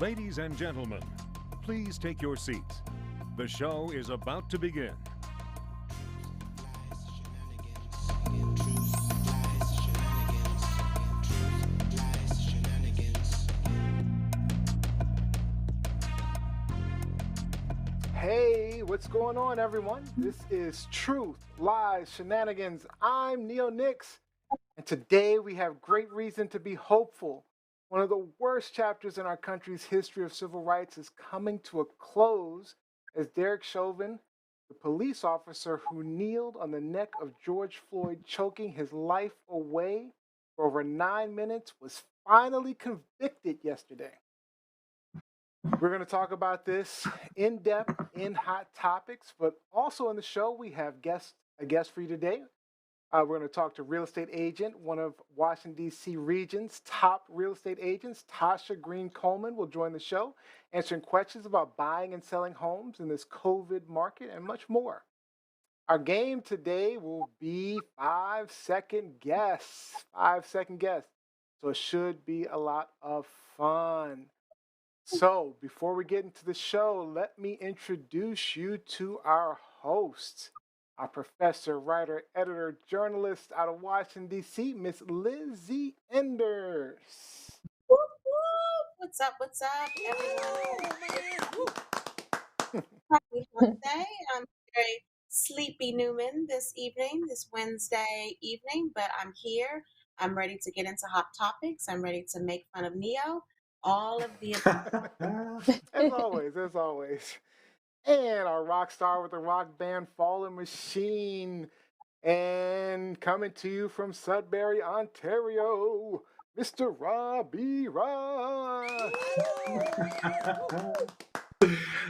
Ladies and gentlemen, please take your seats. The show is about to begin. Hey, what's going on, everyone? This is Truth, Lies, Shenanigans. I'm Neo Nix, and today we have great reason to be hopeful. One of the worst chapters in our country's history of civil rights is coming to a close as Derek Chauvin, the police officer who kneeled on the neck of George Floyd, choking his life away for over 9 minutes, was finally convicted yesterday. We're going to talk about this in depth in Hot Topics, but also in the show, we have a guest for you today. We're going to talk to real estate agent, one of Washington, D.C. region's top real estate agents, Tasha Greene Coleman, will join the show, answering questions about buying and selling homes in this COVID market and much more. Our game today will be 5-second guess. 5-second guess. So it should be a lot of fun. So, before we get into the show, let me introduce you to our host, our professor, writer, editor, journalist out of Washington, D.C., Miss Lizzie Enders. Whoop, whoop. What's up, everyone? Happy Wednesday. I'm very sleepy Newman this evening, this Wednesday evening, but I'm here. I'm ready to get into hot topics. I'm ready to make fun of Neo. All of the As always, as always. And our rock star with the rock band Fallen Machine. And coming to you from Sudbury, Ontario, Mr. Robbie Ross.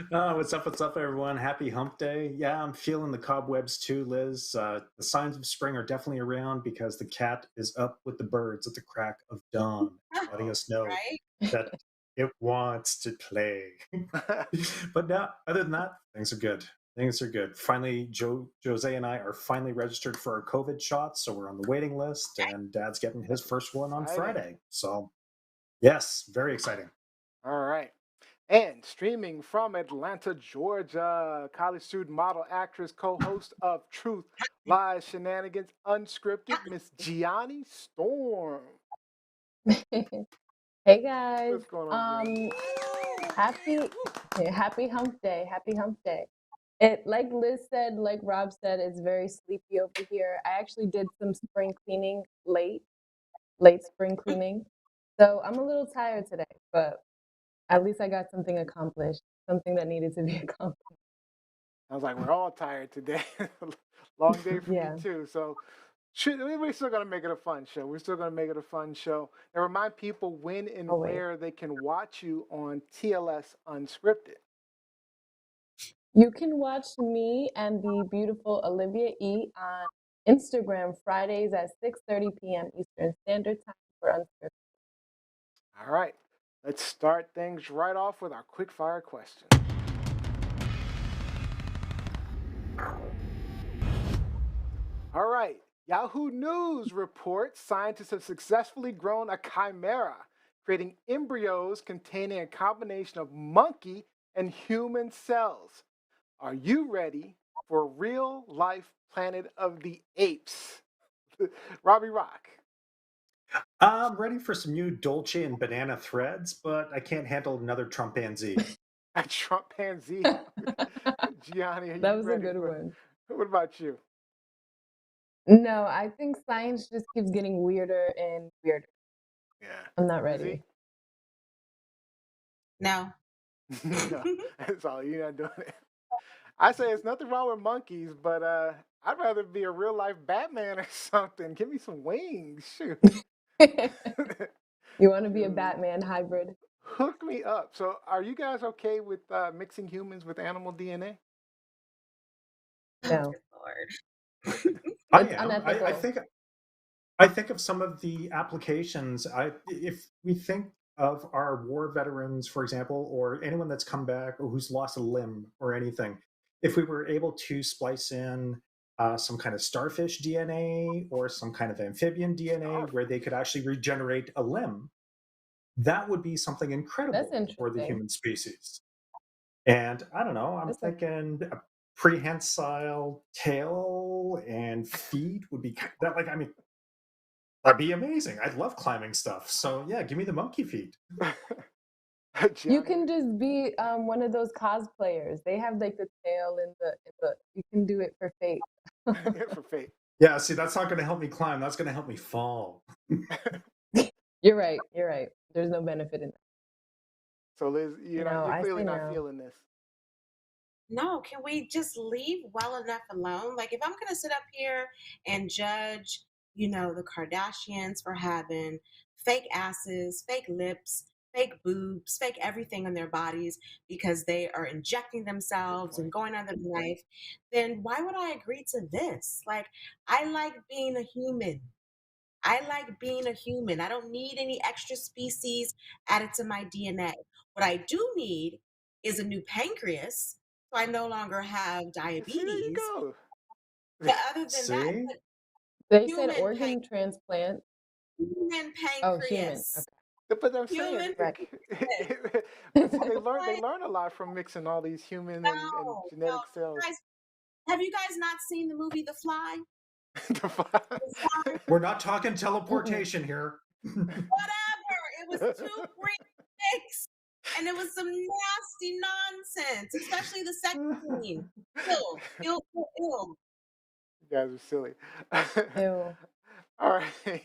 What's up, everyone? Happy hump day. Yeah, I'm feeling the cobwebs too, Liz. The signs of spring are definitely around because the cat is up with the birds at the crack of dawn, letting us know right? that it wants to play. But now, other than that, things are good. Things are good. Finally, Jose and I are finally registered for our COVID shots, so we're on the waiting list, and Dad's getting his first one on Exciting. Friday. So, yes, very exciting. All right. And streaming from Atlanta, Georgia, college student, model, actress, co-host of Truth, Lies, Shenanigans, Unscripted, Miss Gianni Storm. Hey guys. What's going on, Gianni? Happy hump day. Happy hump day. It, like Liz said, like Rob said, it's very sleepy over here. I actually did some spring cleaning late spring cleaning. So I'm a little tired today, but at least I got something accomplished, something that needed to be accomplished. I was like, we're all tired today. Long day for Yeah. me too. So we're still going to make it a fun show. We're still going to make it a fun show. And remind people when and Always. where they can watch you on TLS Unscripted. You can watch me and the beautiful Olivia E. on Instagram Fridays at 6:30 p.m. Eastern Standard Time for Unscripted. All right. Let's start things right off with our quick fire question. All right. Yahoo News reports scientists have successfully grown a chimera, creating embryos containing a combination of monkey and human cells. Are you ready for real life Planet of the Apes? Robbie Rock. I'm ready for some new Dolce and banana threads, but I can't handle another Trumpanzee. A Trumpanzee. Gianni, are you That was a ready good for one. What about you? No, I think science just keeps getting weirder and weirder. Yeah. I'm not ready. Lizzie? No. No, that's all. You're not doing it. I say there's nothing wrong with monkeys, but I'd rather be a real life Batman or something. Give me some wings. Shoot. You want to be a Shoot. Batman hybrid? Hook me up. So, are you guys okay with mixing humans with animal DNA? No. Good Lord. I It's am. unethical. I think of some of the applications. If we think of our war veterans, for example, or anyone that's come back or who's lost a limb or anything, if we were able to splice in some kind of starfish DNA or some kind of amphibian DNA where they could actually regenerate a limb, that would be something That's incredible for the interesting. human species. And I don't know, I'm That's a, thinking a prehensile tail and feet would be that, like, I mean, that'd be amazing. I love climbing stuff. So yeah, give me the monkey feet. you Gianni, can just be one of those cosplayers. They have like the tail and the you can do it for fate. for fate. Yeah, see, that's not going to help me climb. That's going to help me fall. You're right. You're right. There's no benefit in that. So Liz, No, you're I clearly say not no. feeling this. No, can we just leave well enough alone? Like, if I'm going to sit up here and judge, the Kardashians for having fake asses, fake lips, fake boobs, fake everything on their bodies because they are injecting Good themselves and point. going on their life, then why would I agree to this? Like, I like being a human. I like being a human. I don't need any extra species added to my DNA. What I do need is a new pancreas, so I no longer have See, there you diabetes. go. But other than that, See? but They said human pan- organ transplant. human Oh, human. pancreas, Okay. But I'm saying, human Right. but see, they pancreas. learn a lot from mixing all these human and No, no. genetic cells. Guys, have you guys not seen the movie The Fly? To find- The Fly, We're not talking Mm-mm. teleportation here. whatever. It was two green dicks, and it was some nasty nonsense, especially the sex scene. Ill, ill, ill, ill. You guys are silly. Ew. All right.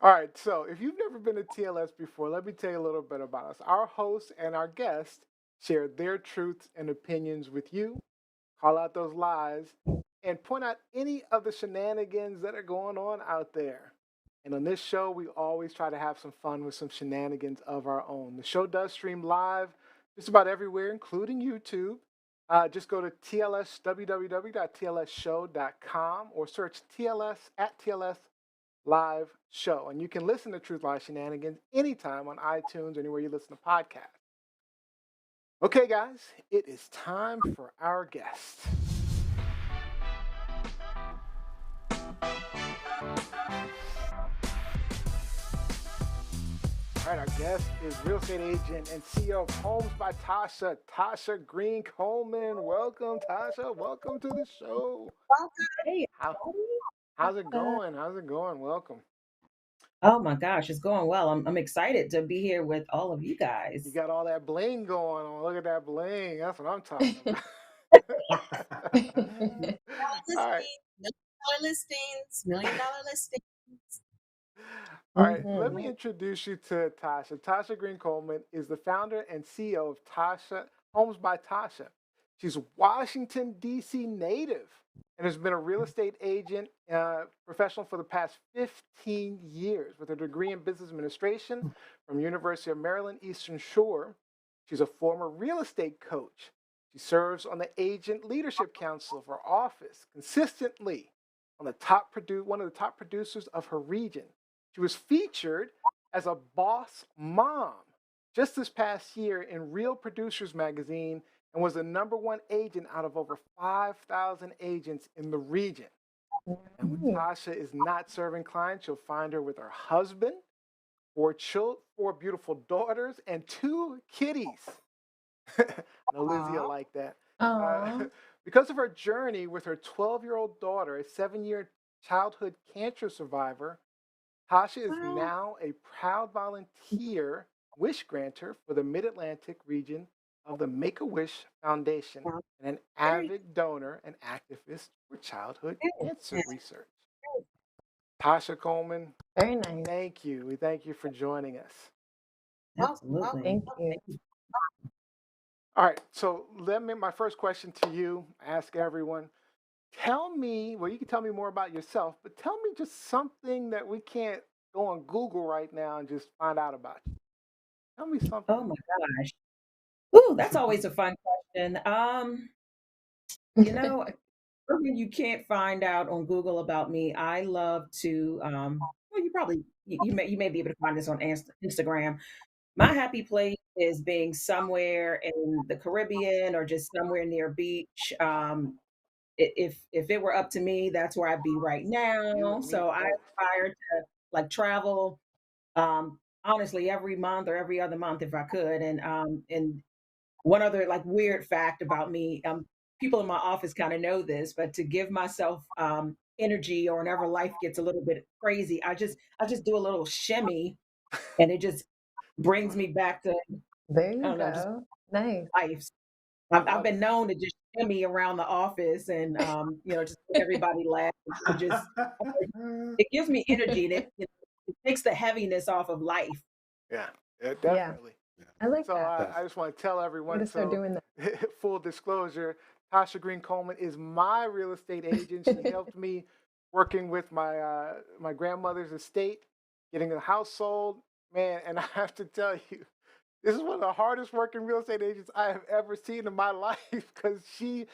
All right. So, if you've never been to TLS before, let me tell you a little bit about us. Our hosts and our guests share their truths and opinions with you, call out those lies, and point out any of the shenanigans that are going on out there. And on this show, we always try to have some fun with some shenanigans of our own. The show does stream live just about everywhere, including YouTube. Just go to TLS, www.tlsshow.com, or search TLS at TLS Live Show. And you can listen to Truth Live Shenanigans anytime on iTunes or anywhere you listen to podcasts. Okay, guys, it is time for our guest. All right, our guest is real estate agent and CEO of Homes by Tasha, Tasha Greene Coleman. Welcome, Tasha. Welcome to the show. Hey, How, everybody. how's it going? How's it going? Welcome. Oh my gosh, it's going well. I'm excited to be here with all of you You guys. got all that bling going on. Look at that bling. That's what I'm talking about. All right. Listings, $1 million listings, $1 million listings. All right, let me Mhm. introduce you to Tasha. Tasha Greene Coleman is the founder and CEO of Tasha Homes by Tasha. She's a Washington, D.C. native and has been a real estate agent professional for the past 15 years with a degree in business administration from University of Maryland Eastern Shore. She's a former real estate coach. She serves on the Agent Leadership Council of her office consistently on the one of the top producers of her region. She was featured as a boss mom just this past year in Real Producers magazine and was the #1 agent out of over 5,000 agents in the region. And when Mm. Tasha is not serving clients, you'll find her with her husband, four beautiful daughters, and 2 kitties. I know Lizzie will Aw. like that. Aw. Because of her journey with her 12-year-old daughter, a 7-year childhood cancer survivor, Tasha is Well, now a proud volunteer wish granter for the Mid Atlantic region of the Make a Wish Foundation well, and an very avid donor and activist for childhood good. cancer Yes, research. Tasha Coleman, Very nice. thank you. We thank you for joining us. welcome, welcome, Absolutely. Thank welcome. you. All right, so my first question to you, I ask everyone, tell me, well, you can tell me more about yourself, but tell me just something that we can't go on Google right now and just find out about you. Tell me Oh something. my gosh. Ooh, that's always a fun question. You know, something you can't find out on Google about me. I love to well, you may be able to find this on Instagram. My happy place is being somewhere in the Caribbean or just somewhere near a beach. If it were up to me, that's where I'd be right You now. and me So I both. aspire to like travel. honestly every month or every other month if I could. And one other like weird fact about me, people in my office kind of know this, but to give myself energy or whenever life gets a little bit crazy, I just do a little shimmy, and it just brings me back to, There I you don't know, just go. Nice. life. I I've love been known to just shimmy around the office and just make everybody laugh. It just it gives me energy, and it takes the heaviness off of life. yeah, yeah, Yeah, definitely. I like So that. I just want to tell I'm everyone. gonna start So doing full disclosure, Tasha Greene Coleman is my real estate agent. She that. helped me working with my grandmother's estate, getting a house sold. Man, and I have to tell you, this is one of the hardest working real estate agents I have ever seen in my life because to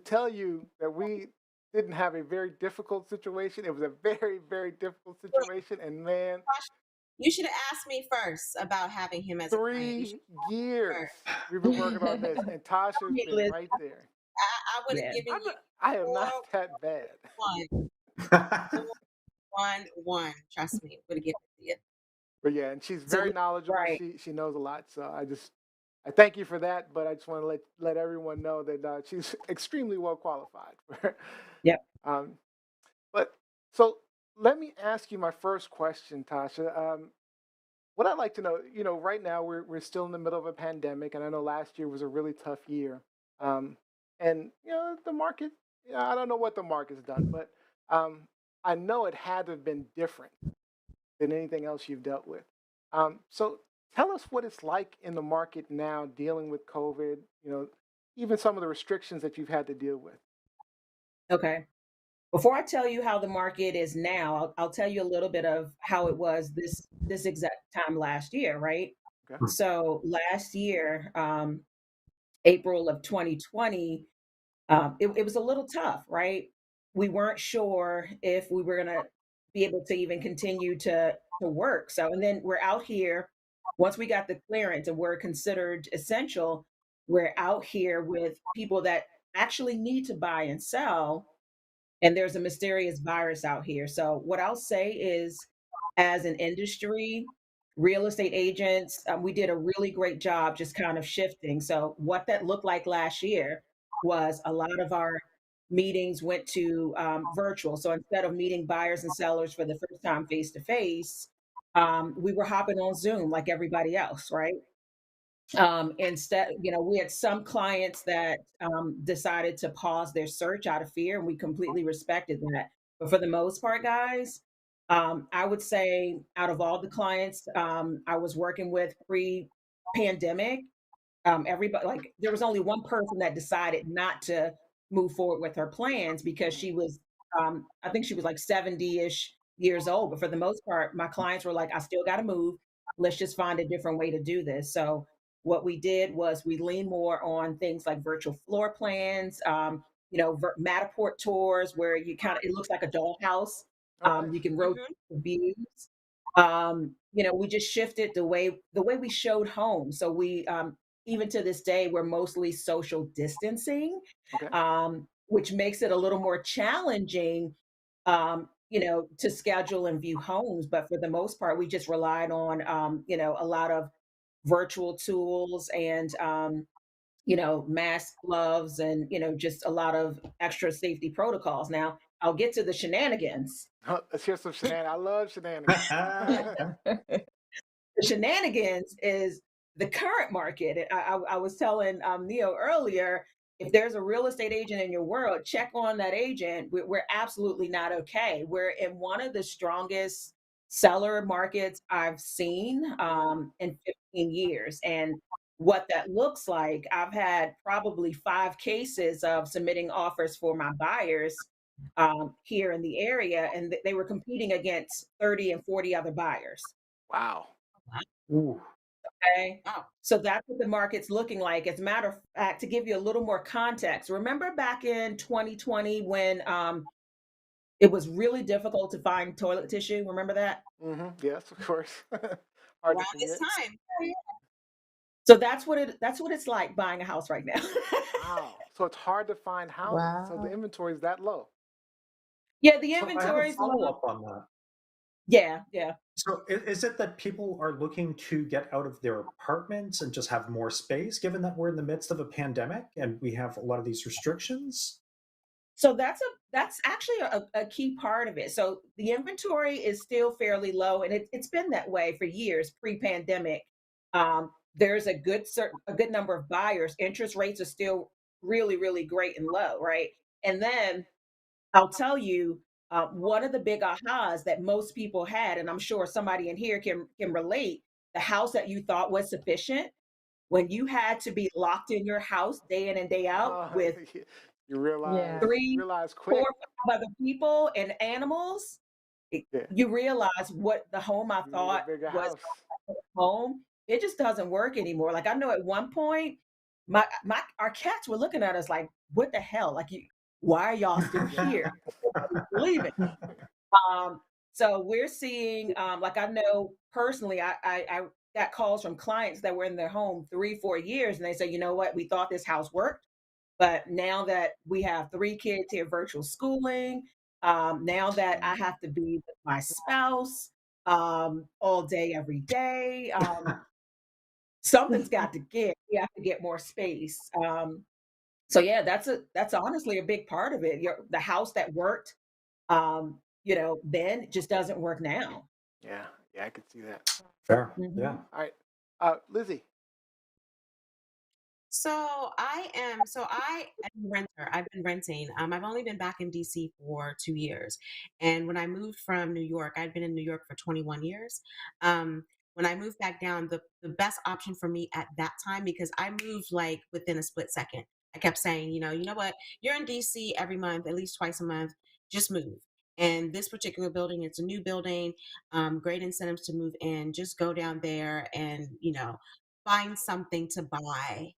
tell you that we didn't have a very difficult situation. It was a very, very difficult situation. And man, You should have asked me first about having him as a client. You should 3 years first. we've been working on this, and I Tasha's mean, been Liz, right there. I would have yeah. given I'm you not, I am four, not that bad. one, 4-1-1. Trust me, would have given it to you. But yeah, and she's So very knowledgeable. right. She knows a lot. So I thank you for that. But I just want to let everyone know that she's extremely well qualified. Yep. um, but so let me ask you my first question, Tasha. What I'd like to know, right now we're still in the middle of a pandemic, and I know last year was a really tough year. Um, and the market, I don't know what the market's done, but um, I know it had to have been different than anything else you've dealt with. So tell us what it's like in the market now dealing with COVID, even some of the restrictions that you've had to deal with. Okay. Before I tell you how the market is now, I'll tell you a little bit of how it was this exact time last year, right? Okay. So last year, April of 2020, it was a little tough, right? We weren't sure if we were going to be able to even continue to work. So, and then we're out here, once we got the clearance and we're considered essential, we're out here with people that actually need to buy and sell, and there's a mysterious virus out here. So, what I'll say is, as an industry, real estate agents, we did a really great job just kind of shifting. So, what that looked like last year was a lot of our meetings went to virtual. So, instead of meeting buyers and sellers for the first time face to face, we were hopping on Zoom like everybody else, right? Instead, we had some clients that decided to pause their search out of fear, and we completely respected that. But for the most part, guys, I would say out of all the clients I was working with pre-pandemic, everybody, like, there was only one person that decided not to move forward with her plans because she was, I think she was like 70-ish years old. But for the most part, my clients were like, I still got to move. Let's just find a different way to do this. So what we did was we leaned more on things like virtual floor plans, Matterport tours where you kind of, it looks like a dollhouse. Oh, nice. You can rotate Hmm. the views. We just shifted the way we showed homes. So we, even to this day, we're mostly social distancing, Okay. which makes it a little more challenging, to schedule and view homes. But for the most part, we just relied on, a lot of virtual tools and, mask, gloves, and, just a lot of extra safety protocols. Now, I'll get to the shenanigans. Let's hear some shenanigans. I love shenanigans. The shenanigans is the current market. I was telling Neo earlier, if there's a real estate agent in your world, check on that agent. We're absolutely not okay. We're in one of the strongest seller markets I've seen in 15 years. And what that looks like, I've had probably 5 cases of submitting offers for my buyers here in the area, and they were competing against 30 and 40 other buyers. Wow. Ooh. Okay. Wow. So that's what the market's looking like. As a matter of fact, to give you a little more context, remember back in 2020 when it was really difficult to find toilet tissue? Remember that? Yes, of course. Hard to Around this forget. time. So that's what it's like buying a house right now. Wow. So it's hard to find houses. So the Wow. inventory is that low. Yeah, the So I have a inventory's low. follow up on that. Yeah, yeah. So is it that people are looking to get out of their apartments and just have more space, given that we're in the midst of a pandemic and we have a lot of these restrictions? So that's actually a key part of it. So the inventory is still fairly low, and it's been that way for years pre-pandemic. There's a good number of buyers. Interest rates are still really great and low, right? And then I'll tell you, one of the big ahas that most people had, and I'm sure somebody in here can relate. The house that you thought was sufficient, when you had to be locked in your house day in and day out Uh, with you Yeah. three, realize four, quick. 5 other people and animals, Yeah, you realize what the home I you need a thought bigger was house. home, it just doesn't work anymore. Like I know at one point, my our cats were looking at us like, "What the hell? Like you, why are y'all still Yeah. here? Nobody's leaving." Um, so we're seeing, like I know personally, I got calls from clients that were in their home 3, 4 years, and they say, you know what, we thought this house worked, but now that we have 3 kids here, virtual schooling, now that I have to be with my spouse all day, every day, something's got to give. We have to get more space. So yeah, that's honestly a big part of it. The house that worked, then just doesn't work now. Yeah, yeah, I could see that. Fair. Yeah. Mhm. All right, Lizzie. So I am a renter. I've been renting. I've only been back in DC for 2 years. And when I moved from New York, I'd been in New York for 21 years. When I moved back down, the best option for me at that time, because I moved like within a split second. I kept saying, you know what, you're in DC every month, at least twice a month, just move. And this particular building, it's a new building, great incentives to move in. Just go down there and, find something to buy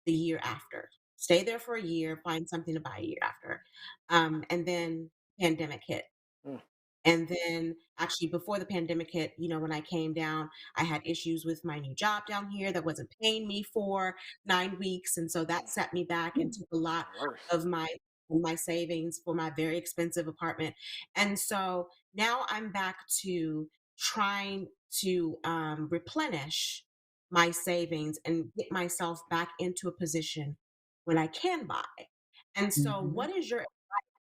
the year after. Stay there for a year, find something to buy a year after. And then pandemic hit. Mm, And then actually before the pandemic hit, when I came down, I had issues with my new job down here that wasn't paying me for 9 weeks. And so that set me back and took a lot even worse. of my savings for my very expensive apartment. And so now I'm back to trying to replenish my savings and get myself back into a position when I can buy. And so Mhm. what is your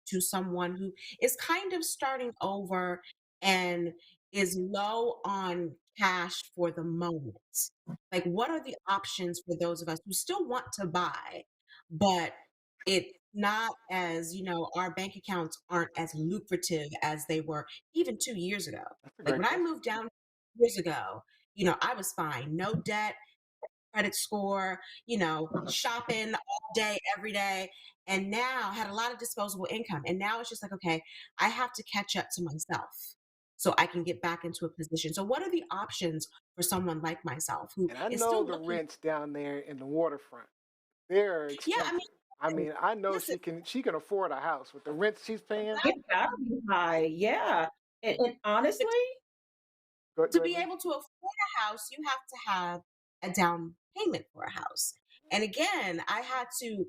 to someone who is kind of starting over and is low on cash for the moment? Like, what are the options for those of us who still want to buy, but it's not as, our bank accounts aren't as lucrative as they were even 2 years ago? That's a Like, great when I question. moved down years ago, I was fine, no debt, credit score, shopping all day, every day. And now had a lot of disposable income. And now it's just like, okay, I have to catch up to myself so I can get back into a position. So, what are the options for someone like myself who And I is know still the looking? rents down there in the waterfront. They're Yeah, I expensive. I mean, mean, I know listen, she can afford a house with the rents she's paying. It's gotta be high, yeah. And honestly, Go to ahead, be Liz. able to afford a house, you have to have a down payment for a house. And again, I had to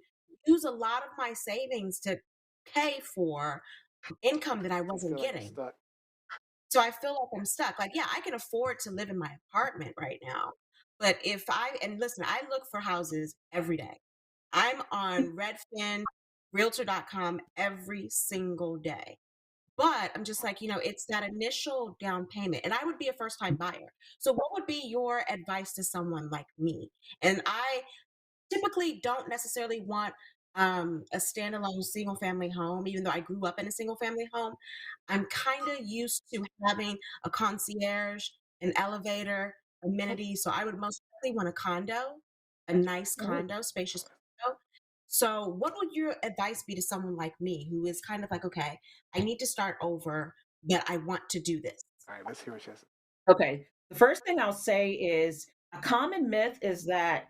use a lot of my savings to pay for income that I You wasn't feel like you're getting. stuck. So I feel like I'm stuck. Like, yeah, I can afford to live in my apartment right now. But and listen, I look for houses every day. I'm on Redfin, Realtor.com every single day. But I'm just like, it's that initial down payment. And I would be a first time buyer. So, what would be your advice to someone like me? And I typically don't necessarily want a standalone single family home, even though I grew up in a single family home. I'm kind of used to having a concierge, an elevator, amenities. So I would most likely want a condo, a nice oh, condo, spacious condo. So, what would your advice be to someone like me who is kind of like, okay, I need to start over, but I want to do this? All right, let's hear what she has. okay. The first thing I'll say is a common myth is that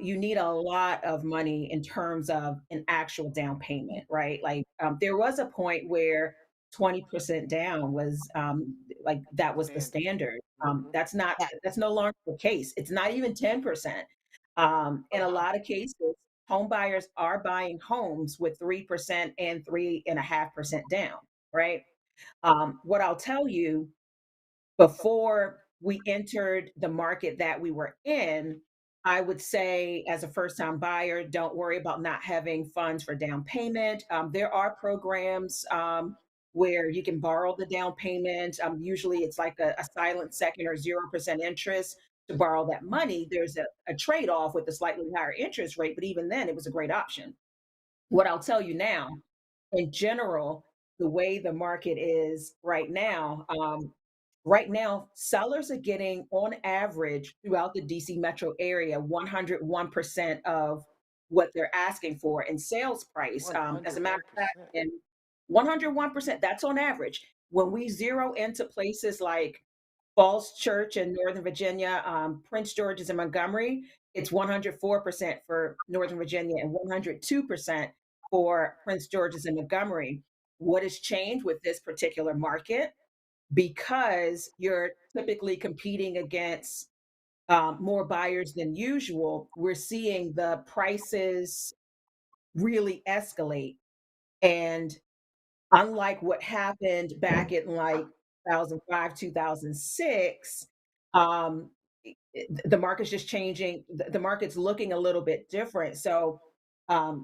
you need a lot of money in terms of an actual down payment, right? Like there was a point where 20% down was like that was the Standard. standard. Hmm. Yeah. That's no longer the case. It's not even 10%. In a lot of cases, home buyers are buying homes with 3% and 3.5% down, right? What I'll tell you before we entered the market that we were in, I would say, as a first time buyer, don't worry about not having funds for down payment. There are programs where you can borrow the down payment. Usually it's like a silent second or 0% interest to borrow that money. There's a trade off with a slightly higher interest rate, but even then, it was a great option. What I'll tell you now, in general, the way the market is right now, sellers are getting on average throughout the DC metro area 101% of what they're asking for in sales price. As a matter of fact, 101%. and 101%, that's on average. When we zero into places like Falls Church in Northern Virginia, Prince George's in Montgomery, it's 104% for Northern Virginia and 102% for Prince George's in Montgomery. What has changed with this particular market? Because you're typically competing against more buyers than usual, we're seeing the prices really escalate. And unlike what happened back in like 2005, 2006, um, the market's just changing. The market's looking a little bit different. So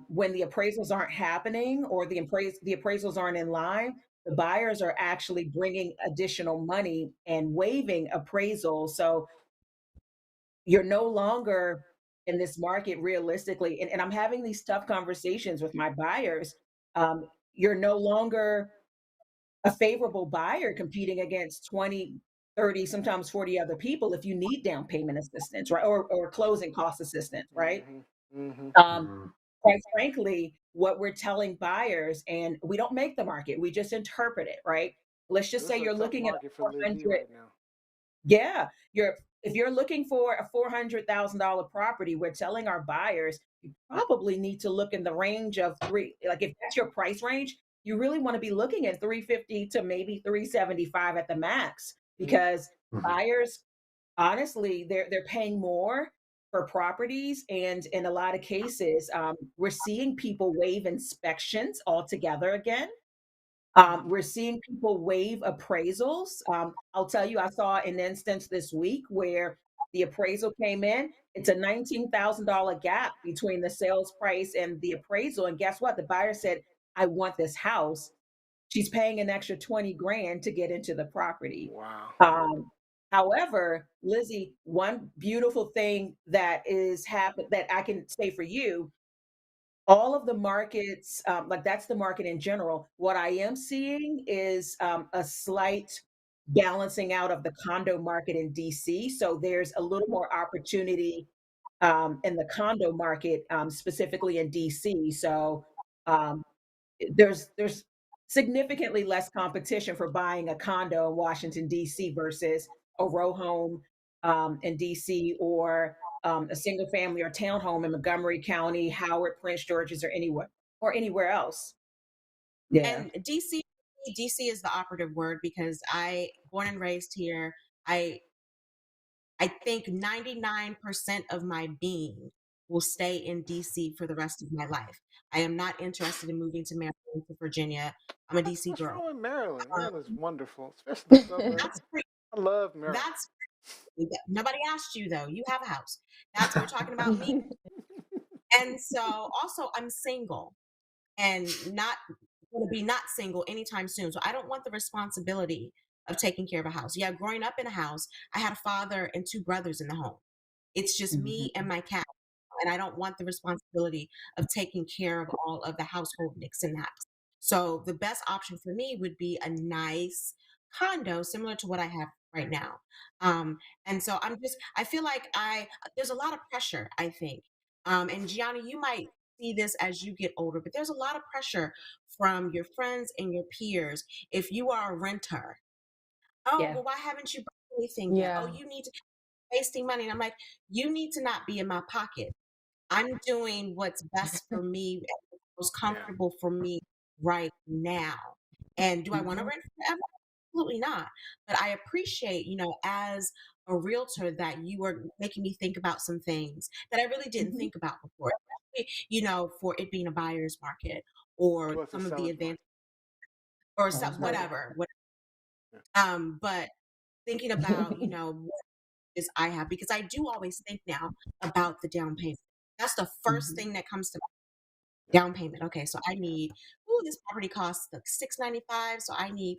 when the appraisals aren't happening or the appraisals aren't in line, the buyers are actually bringing additional money and waiving appraisals. So you're no longer in this market realistically. And I'm having these tough conversations with my buyers. You're no longer a favorable buyer competing against 20, 30, sometimes 40 other people if you need down payment assistance, right? Or closing cost assistance, right? Hmm. Hmm. Um, Mm. quite frankly, what we're telling buyers, and we don't make the market, we just interpret it, right? Let's just This say is a you're tough looking at a market for Liz E 400, right now. yeah, you're if you're looking for a $400,000 property, we're telling our buyers you probably need to look in the range of three. Like if that's your price range, you really want to be looking at 350 to maybe 375 at the max Mm. because Mhm. buyers, honestly, they're paying more for properties, and in a lot of cases, we're seeing people waive inspections altogether again. We're seeing people waive appraisals. I'll tell you, I saw an instance this week where the appraisal came in. It's a $19,000 gap between the sales price and the appraisal. And guess what? The buyer said, I want this house. She's paying an extra 20 grand to get into the property. Wow. Um, However, Lizzie, one beautiful thing that is happen that I can say for you, all of the markets, like that's the market in general. What I am seeing is a slight balancing out of the condo market in DC. So there's a little more opportunity in the condo market, specifically in DC. So um, there's significantly less competition for buying a condo in Washington D.C. versus a row home in D.C. or a single family or townhome in Montgomery County, Howard, Prince George's, or anywhere else. Yeah, And DC is the operative word because I born and raised here. I I think 99% of my being will stay in DC for the rest of my life. I am not interested in moving to Maryland, to Virginia. I'm a DC What's girl. wrong with Maryland? Um, Maryland's wonderful, especially the suburbs. that's free. I love Maryland. That's free. Nobody asked you though. You have a house. That's we're talking about me. And so also I'm single and not going to be not single anytime soon. So I don't want the responsibility of taking care of a house. Yeah, growing up in a house, I had a father and two brothers in the home. It's just me and mhm, my cat. And I don't want the responsibility of taking care of all of the household nicks and knacks. So the best option for me would be a nice condo similar to what I have right now. And so I feel like there's a lot of pressure, I think. And Gianni, you might see this as you get older, but there's a lot of pressure from your friends and your peers. If you are a renter, oh, yeah, well, why haven't you bought anything yet? Oh, Yeah. you need to wasting money. And I'm like, you need to not be in my pocket. I'm doing what's best for me, and most Yeah. comfortable for me right now. And do I want to mhm, rent forever? Absolutely not. But I appreciate, as a realtor that you were making me think about some things that I really didn't mhm, think about before, especially, for it being a buyer's market or Well, it's a some of the seller's advantage market. or sounds right. whatever. Yeah. But thinking about, what is I have, because I do always think now about the down payment. That's the first Mhm. thing that comes to down payment. Okay, so I need, this property costs like 695, so I need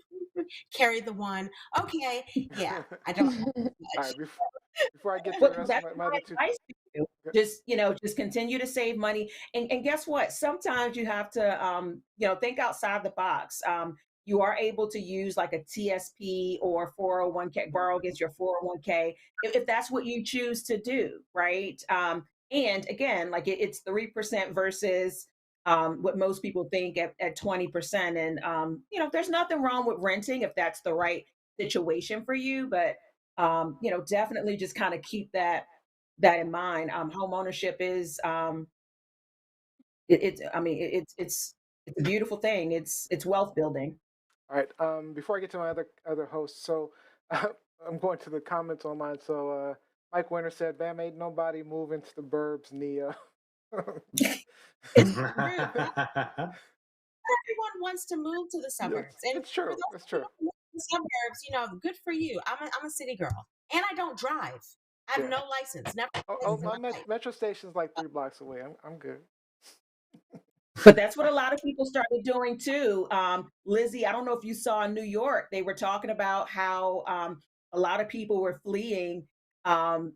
carry the one. Okay, yeah, I don't All much. right, before I get to Well, the rest of that's my my other two, advice to you. Just continue to save money. And guess what? Sometimes you have to, think outside the box. You are able to use like a TSP or 401k, borrow against your 401k, if that's what you choose to do, right? And again, like it's 3% versus what most people think at 20%. And, there's nothing wrong with renting if that's the right situation for you. But definitely just kind of keep that in mind. Home ownership is it's I mean it's a beautiful thing. It's wealth building. all right. Before I get to my other hosts, so I'm going to the comments online. So Mike Winter said, "Bam, ain't nobody moving to the burbs, Nia." It's rude, but everyone wants to move to the suburbs. And It's for true. those It's who true. don't move to the suburbs, good for you. I'm a city girl, and I don't drive. I have Yeah. no license. Never Oh, had a oh, license in my life. metro station's like 3 blocks away. I'm good. But that's what a lot of people started doing too. Lizzie, I don't know if you saw in New York, they were talking about how a lot of people were fleeing, the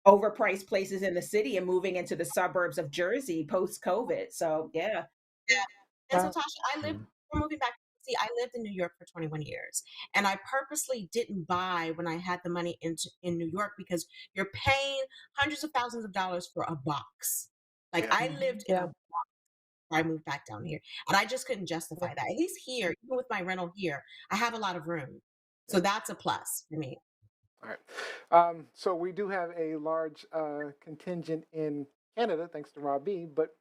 overpriced places in the city and moving into the suburbs of Jersey post COVID. So yeah. Yeah. And so, Tasha, Mhm. we're moving back. See, I lived in New York for 21 years, and I purposely didn't buy when I had the money in New York, because you're paying hundreds of thousands of dollars for a box. Like, Yeah. I Mhm. lived in a Yeah. box before I moved back down here, and I just couldn't justify that. At least here, even with my rental here, I have a lot of room, Yeah. so that's a plus for me. All right. So we do have a large contingent in Canada, thanks to Rob B. But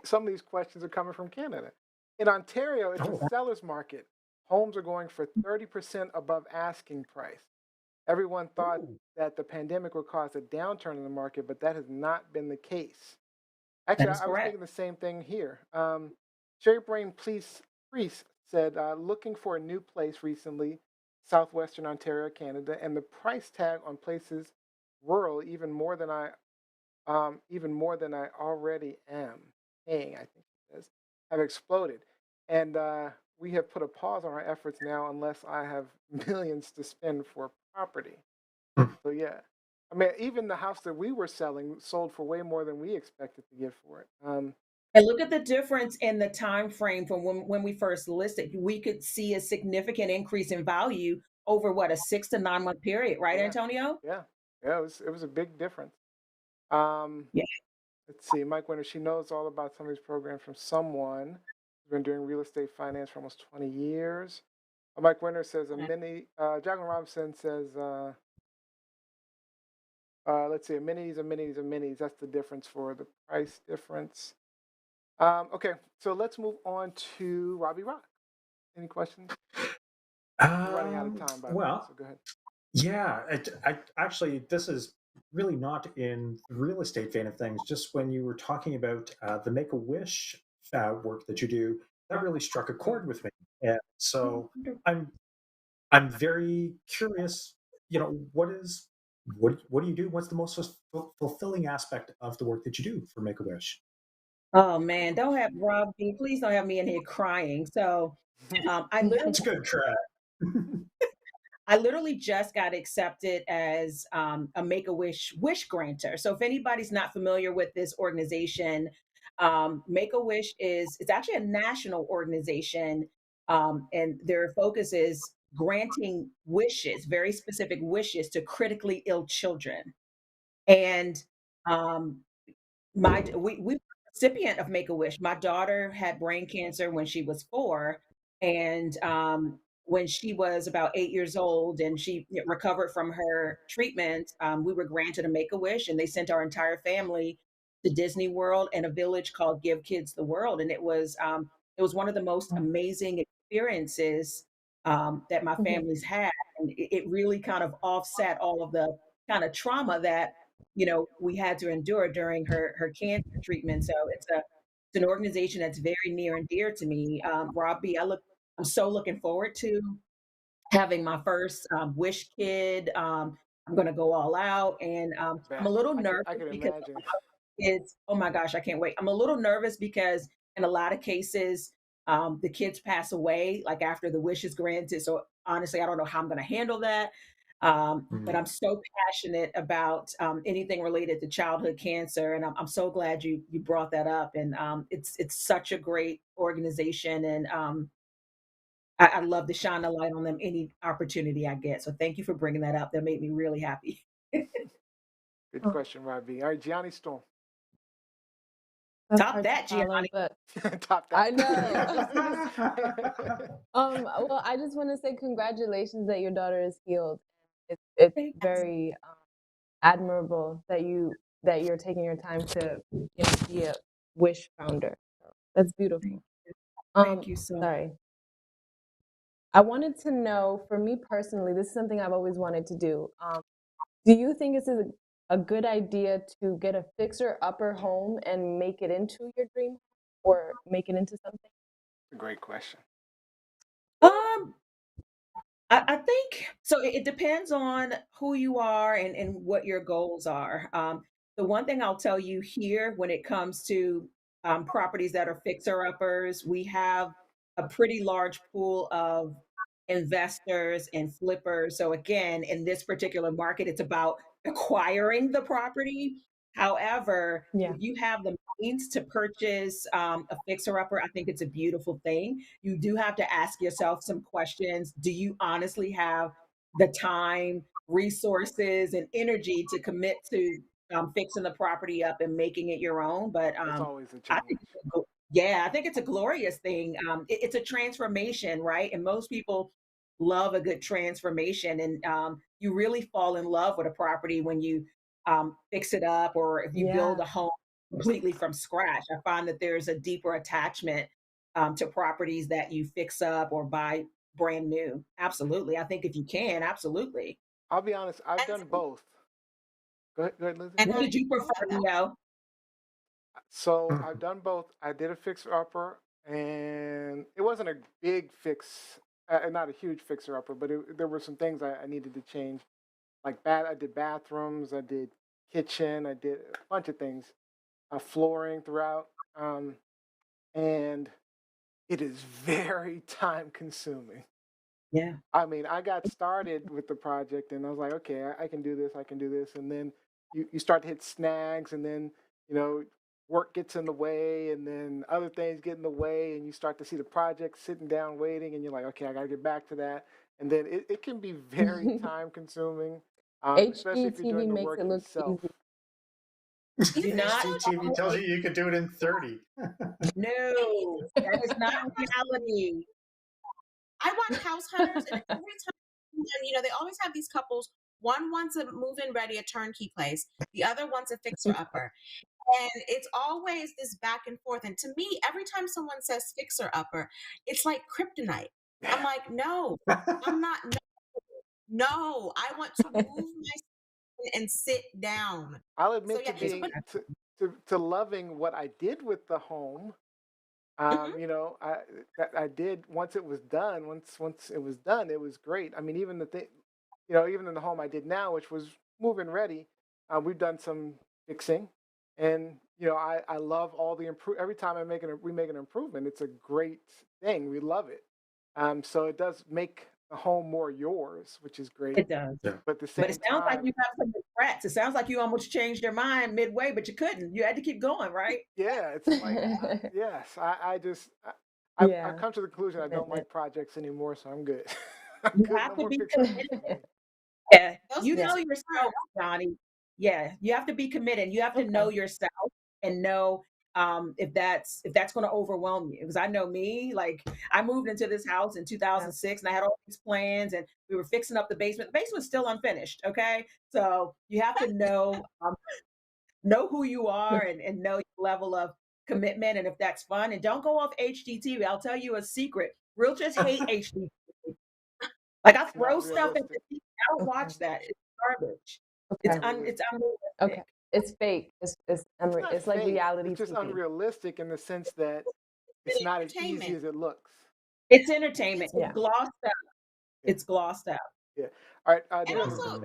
some of these questions are coming from Canada. In Ontario, it's a Oh, seller's market. Homes are going for 30% above asking price. Everyone thought Ooh. that the pandemic would cause a downturn in the market, but that has not been the case. Actually, That I, is I was thinking correct. the same thing here. Sherry Brain Priest said, looking for a new place recently, southwestern Ontario, Canada, and the price tag on places rural even more than I already am paying. I think it says have exploded, and we have put a pause on our efforts now unless I have millions to spend for property. So yeah, I mean, even the house that we were selling sold for way more than we expected to get for it. And look at the difference in the time frame from when we first listed. We could see a significant increase in value over what, a 6 to 9 month period, right, Yeah, Antonio? yeah, yeah. It was a big difference. Um, Yeah. let's see, Mike Winter. She knows all about some of these programs from someone who's been doing real estate finance for almost 20 years. Mike Winter says a mini. Jacqueline Robinson says, let's see, amenities, amenities, amenities. That's the difference for the price difference. Okay, so let's move on to Robbie Rock. Any questions? We're running out of time, by the way, well, so go ahead. yeah. I actually, this is really not in the real estate vein of things. Just when you were talking about the Make a Wish work that you do, that really struck a Mm. chord with me. And Oh, so wonderful. I'm I'm very curious. What do you do? What's the most fulfilling aspect of the work that you do for Make a Wish? Oh man, don't have Rob B. Please don't have me in here crying. So I That's literally good, Craig. I literally just got accepted as a Make a Wish granter. So if anybody's not familiar with this organization, Make a Wish is it's actually a national organization, and their focus is granting wishes, very specific wishes to critically ill children. And um, we were recipient of Make a Wish. My daughter had brain cancer when she was 4, and when she was about 8 years old, and she recovered from her treatment, we were granted a Make a Wish, and they sent our entire family to Disney World and a village called Give Kids the World, and it was one of the most amazing experiences that my Mhm. family's had, and it really kind of offset all of the kind of trauma that we had to endure during her cancer treatment. So it's an organization that's very near and dear to me. Robbie, I'm so looking forward to having my first wish kid. I'm going to go all out, and I'm a Bet. little I nervous can because imagine. kids, oh my gosh, I can't wait. I'm a little nervous because in a lot of cases, the kids pass away like after the wish is granted. So honestly, I don't know how I'm going to handle that. But Mhm. I'm so passionate about anything related to childhood cancer, and I'm so glad you brought that up. And it's such a great organization, and I love to shine a light on them any opportunity I get. So thank you for bringing that up. That made me really happy. Good Oh, question, Robbie. All right, Gianni Storm. that's Top hard to that, follow, Gianni. but Top that. I know. Well, I just want to say congratulations that your daughter is healed. It's Thank you. very admirable that you're taking your time to be a wish founder. So that's Thank beautiful. you. Thank you so much. Sorry. I wanted to know, for me personally, this is something I've always wanted to do. Do you think it's a good idea to get a fixer-upper home and make it into your dream home or make it into something? Great question. Um, I think so. It depends on who you are and what your goals are. The one thing I'll tell you here when it comes to properties that are fixer uppers, we have a pretty large pool of investors and flippers. So, again, in this particular market, it's about acquiring the property. However, Yeah. if you have the means to purchase a fixer upper, I think it's a beautiful thing. You do have to ask yourself some questions. Do you honestly have the time, resources, and energy to commit to fixing the property up and making it your own? But That's always a I think, challenge. yeah, I think it's a glorious thing. It's a transformation, right? And most people love a good transformation, and you really fall in love with a property when you fix it up, or if you build Yeah. a home completely from scratch. I find that there's a deeper attachment to properties that you fix up or buy brand new. Absolutely. I think if you can, absolutely. I'll be honest, I've And done both. Go ahead, Lizzie. and What how do did you you prefer, feel about that? Neo? So I've done both. I did a fixer upper, and it wasn't a big fix, not a huge fixer upper, but there were some things I needed to change. Like I did bathrooms, I did kitchen, I did a bunch of things, flooring throughout, and it is very time consuming. Yeah. I mean, I got started with the project and I was like, okay, I can do this, I can do this. And then you start to hit snags, and then, you know, work gets in the way, and then other things get in the way, and you start to see the project sitting down waiting, and you're like, okay, I got to get back to that. And then it can be very time consuming, especially if you're doing HGTV the makes work it look yourself. easy. Do you Do think not so? HGTV tells you you could do it in 30. No, that is not reality. I watch House Hunters, and every time, they always have these couples. One wants a move-in ready, a turnkey place. The other wants a fixer-upper. And it's always this back and forth. And to me, every time someone says fixer-upper, it's like kryptonite. I'm like, no, I'm not. No, no, I want to move my and sit down. I'll So admit yeah. to So being when, to loving what I did with the home. mhm. You know, I did once it was done. Once it was done, it was great. I mean, even the thing, you know, even in the home I did now, which was move-in ready, we've done some fixing, and you know, I love all the improve. Every time we make an improvement, it's a great thing. We love it. So it does make the home more yours, which is great. It does. Yeah. But at the But same it sounds like time, you have some regrets. It sounds like you almost changed your mind midway, but you couldn't. You had to keep going, right? yeah, it's like yes, I just I've Yeah, come to the conclusion I don't commitment. like projects anymore, so I'm good. I'm You good. have No to more be fixer uppers for committed. me. Yeah. Those You Yeah. know fixer yourself, Johnny. Yeah. You have to be committed. You have to know Okay. yourself and know if that's going to overwhelm you. Because I know me, like I moved into this house in Yeah. 2006 and I had all these plans and we were fixing up the basement. The basement's still unfinished. Okay. So you have to know who you are and know your level of commitment and if that's fun. And don't go off HGTV. I'll tell you a secret. Realtors hate HGTV. Like I It's throw not stuff at realistic. the TV. I don't Okay. watch that. It's garbage. It's It's Okay. not it's realistic. Okay. unrealistic. It's fake. It's not It's like fake. reality It's just TV. unrealistic in the sense that it's really not as easy entertainment. as it looks. It's entertainment. It's It's Yeah. glossed up. Yeah. it's glossed out. Yeah. All right, And David. also,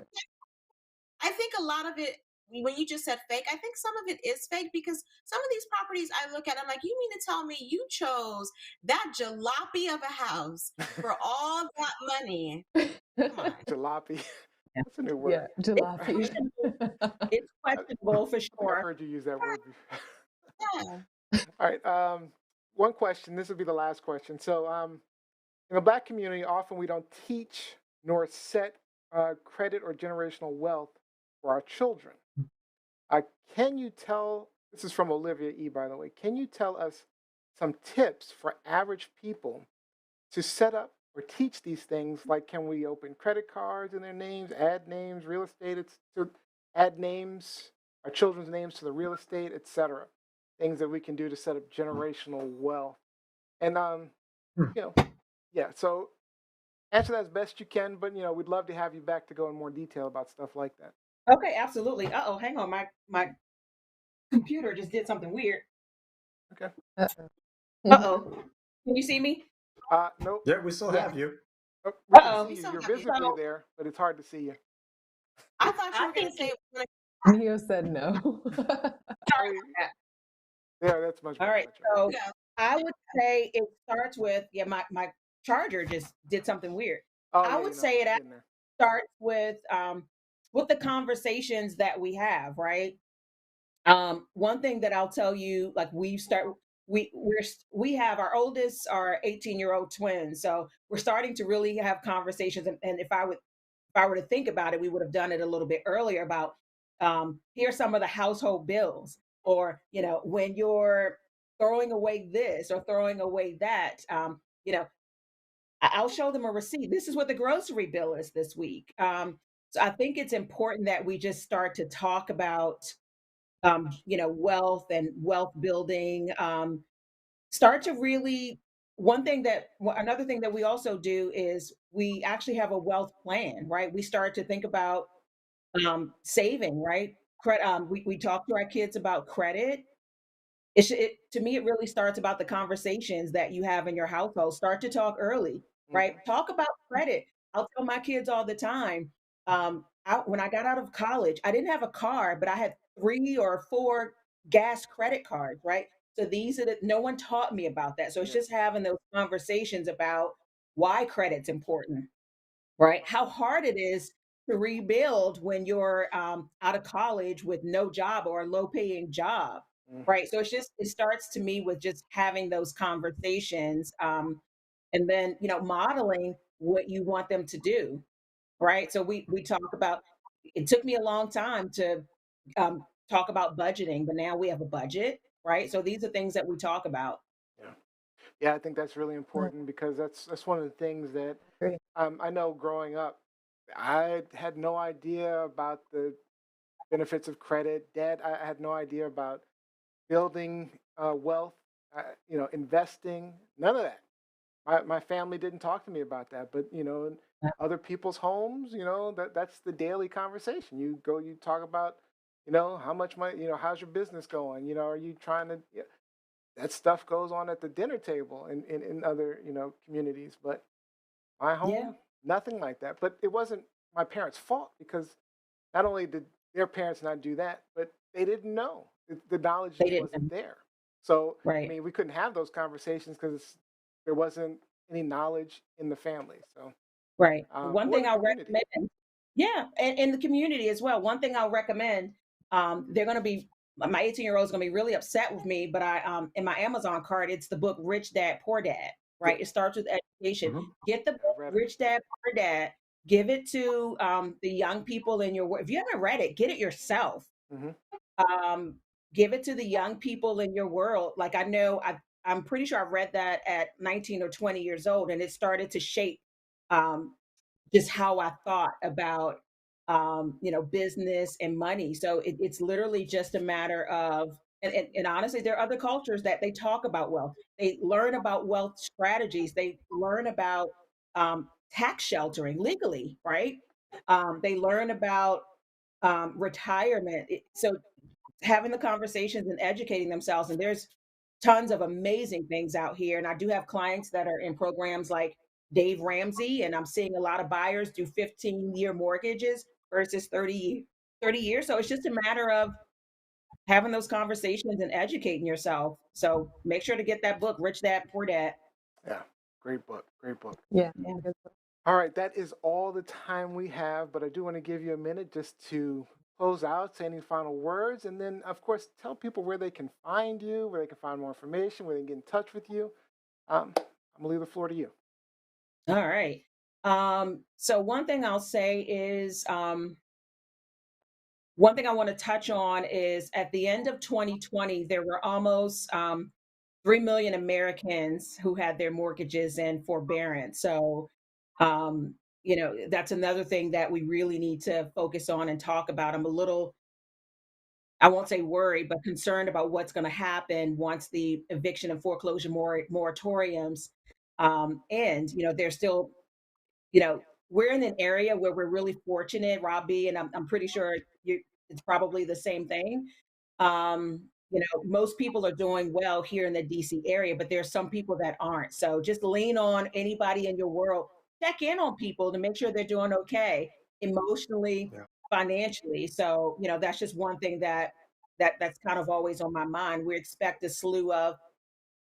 I think a lot of it, when you just said fake, I think some of it is fake because some of these properties I look at, I'm like, you mean to tell me you chose that jalopy of a house for all that money? Come on. Jalopy. Yeah. That's a new word. Yeah, It's jalopy. questionable. It's I, I questionable for think I've sure. heard you use that word before. Yeah. All right. One question. This will be the last question. So, in the Black community, often we don't teach nor set credit or generational wealth for our children. Uh, can you tell? This is from Olivia E. By the way. Can you tell us some tips for average people to set up or teach these things? Like, can we open credit cards in their names, add names, real estate, it's to add names, our children's names to the real estate, etc. Things that we can do to set up generational wealth. And Hmm. you know, yeah. So answer that as best you can, but we'd love to have you back to go in more detail about stuff like that. Okay, absolutely. Uh-oh, hang on. My computer just did something weird. Okay. Uh-oh. Uh-oh. Can you see me? Nope. Yeah, we still Yeah. have you. Oh, we can Uh-oh. see We you. still You're have you. visibly So there, but it's hard to see you. I thought you I were going think to say, Neo said no. I, yeah, that's much all better. right. Much better. So yeah. I would say it starts with, yeah, my charger just did something weird. Oh I yeah, would say it I'm actually getting there. starts with the conversations that we have, right? One thing that I'll tell you, like we have our oldest are 18-year-old twins, so we're starting to really have conversations. And if I were to think about it, we would have done it a little bit earlier about here's some of the household bills, or when you're throwing away this or throwing away that, I'll show them a receipt. This is what the grocery bill is this week. So I think it's important that we just start to talk about wealth and wealth building. Start to really another thing that we also do is we actually have a wealth plan, right? We start to think about saving, right? We talk to our kids about credit. To me, it really starts about the conversations that you have in your household. Start to talk early, Hmm. right? Talk about credit. I'll tell my kids all the time. When I got out of college, I didn't have a car, but I had 3 or 4 gas credit cards, right? So no one taught me about that. So it's Yeah. just having those conversations about why credit's important, right? How hard it is to rebuild when you're out of college with no job or a low paying job, Hmm. right? So it starts to me with just having those conversations, and then modeling what you want them to do, right? So we talk about. It took me a long time to talk about budgeting, but now we have a budget, right? So these are things that we talk about. Yeah. Yeah, I think that's really Mm, important because that's one of the things that agree. I know growing up, I had no idea about the benefits of credit, debt. I had no idea about building wealth, investing, none of that. My family didn't talk to me about that, but in other people's homes, that's the daily conversation. You go, you talk about, how much money, how's your business going? Are you trying to? Yeah, that stuff goes on at the dinner table in other communities, but my Yeah, home, nothing like that. But it wasn't my parents' fault because not only did their parents not do that, but they didn't know. The knowledge they just didn't. wasn't there. So, I Right. mean, we couldn't have those conversations because there wasn't any knowledge in the family. So, Right. One or thing the I'll community. recommend, yeah, and in the community as well. One thing I'll recommend, they're going to be my 18-year-old is going to be really upset with me, but I in my Amazon card, it's the book Rich Dad Poor Dad. Yeah, Right. It starts with education. Mhm. Get the I've book read it. Rich Dad Poor Dad. Give it to the young people in your world. If you haven't read it, get it yourself. Hmm. um, Give it to the young people in your world. Like I'm pretty sure I've read that at 19 or 20 years old, and it started to shape um, just how I thought about business and money. So it's literally just a matter of and honestly, there are other cultures that they talk about wealth. They learn about wealth strategies. They learn about tax sheltering legally, right? They learn about retirement. So having the conversations and educating themselves, and there's tons of amazing things out here. And I do have clients that are in programs like Dave Ramsey, and I'm seeing a lot of buyers do 15-year mortgages versus 30 years. So it's just a matter of having those conversations and educating yourself. So make sure to get that book, Rich Dad Poor Dad. Yeah, great book, great book. Yeah. Yeah. Good book. All right, that is all the time we have, but I do want to give you a minute just to close out, say any final words, and then, of course, tell people where they can find you, where they can find more information, where they can get in touch with you. I'm going to leave the floor to you. All right. So one thing I'll say is one thing I want to touch on is at the end of 2020, there were almost 3 million Americans who had their mortgages in forbearance. So, that's another thing that we really need to focus on and talk about. I'm a little, I won't say worried, but concerned about what's going to happen once the eviction and foreclosure moratoriums end. There's still, you know, we're in an area where we're really fortunate, Robbie, and I'm pretty sure it's probably the same thing. Most people are doing well here in the DC area, but there's some people that aren't. So just lean on anybody in your world. Check in on people to make sure they're doing okay emotionally, Yeah. financially. So, that's just one thing that's kind of always on my mind. We expect a slew of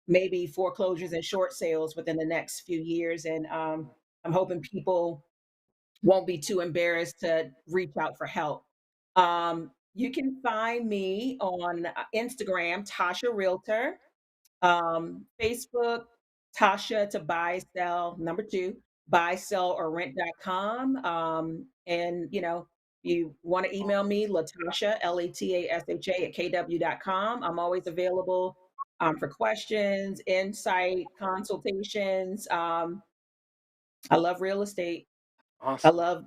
maybe foreclosures and short sales within the next few years. And I'm hoping people won't be too embarrassed to reach out for help. You can find me on Instagram, Tasha Realtor, Facebook, Tasha to buy, sell, number two, buy, sell, or rent.com. And, you want to email me, Latasha, Latasha at kw.com. I'm always available for questions, insight, consultations. I love real estate. I Awesome. love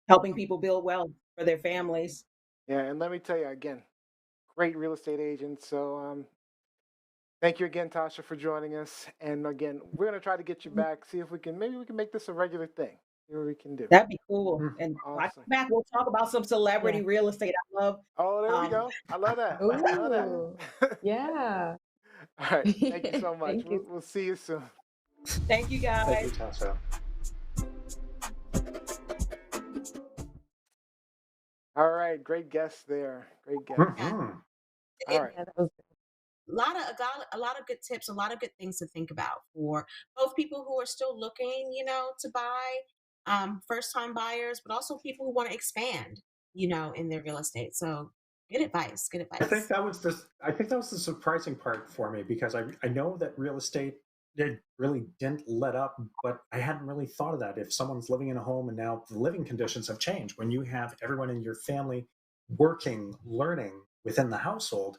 helping people build wealth for their families. Yeah, and let me tell you again, great real estate agent. So thank you again, Tasha, for joining us. And again, we're going to try to get you back, see if maybe we can make this a regular thing. See what we can do. That'd be cool. Mm. And when I come Awesome. back, we'll talk about some celebrity Yeah. real estate. I love. Oh, there we Um, go. I love that. I love Ooh. that. Yeah. All right. Thank you so much. Thank you. We'll see you soon. Thank you, Thank you, guys. Tasha. All right. Great guest there. Great guest. Mhm. All right. Yeah, that was A lot of good tips, a lot of good things to think about for both people who are still looking, to buy, first time buyers, but also people who want to expand, in their real estate. So good advice. Good advice. I think that was the surprising part for me because I know that real estate it really didn't let up, but I hadn't really thought of that. If someone's living in a home and now the living conditions have changed, when you have everyone in your family working, learning within the household,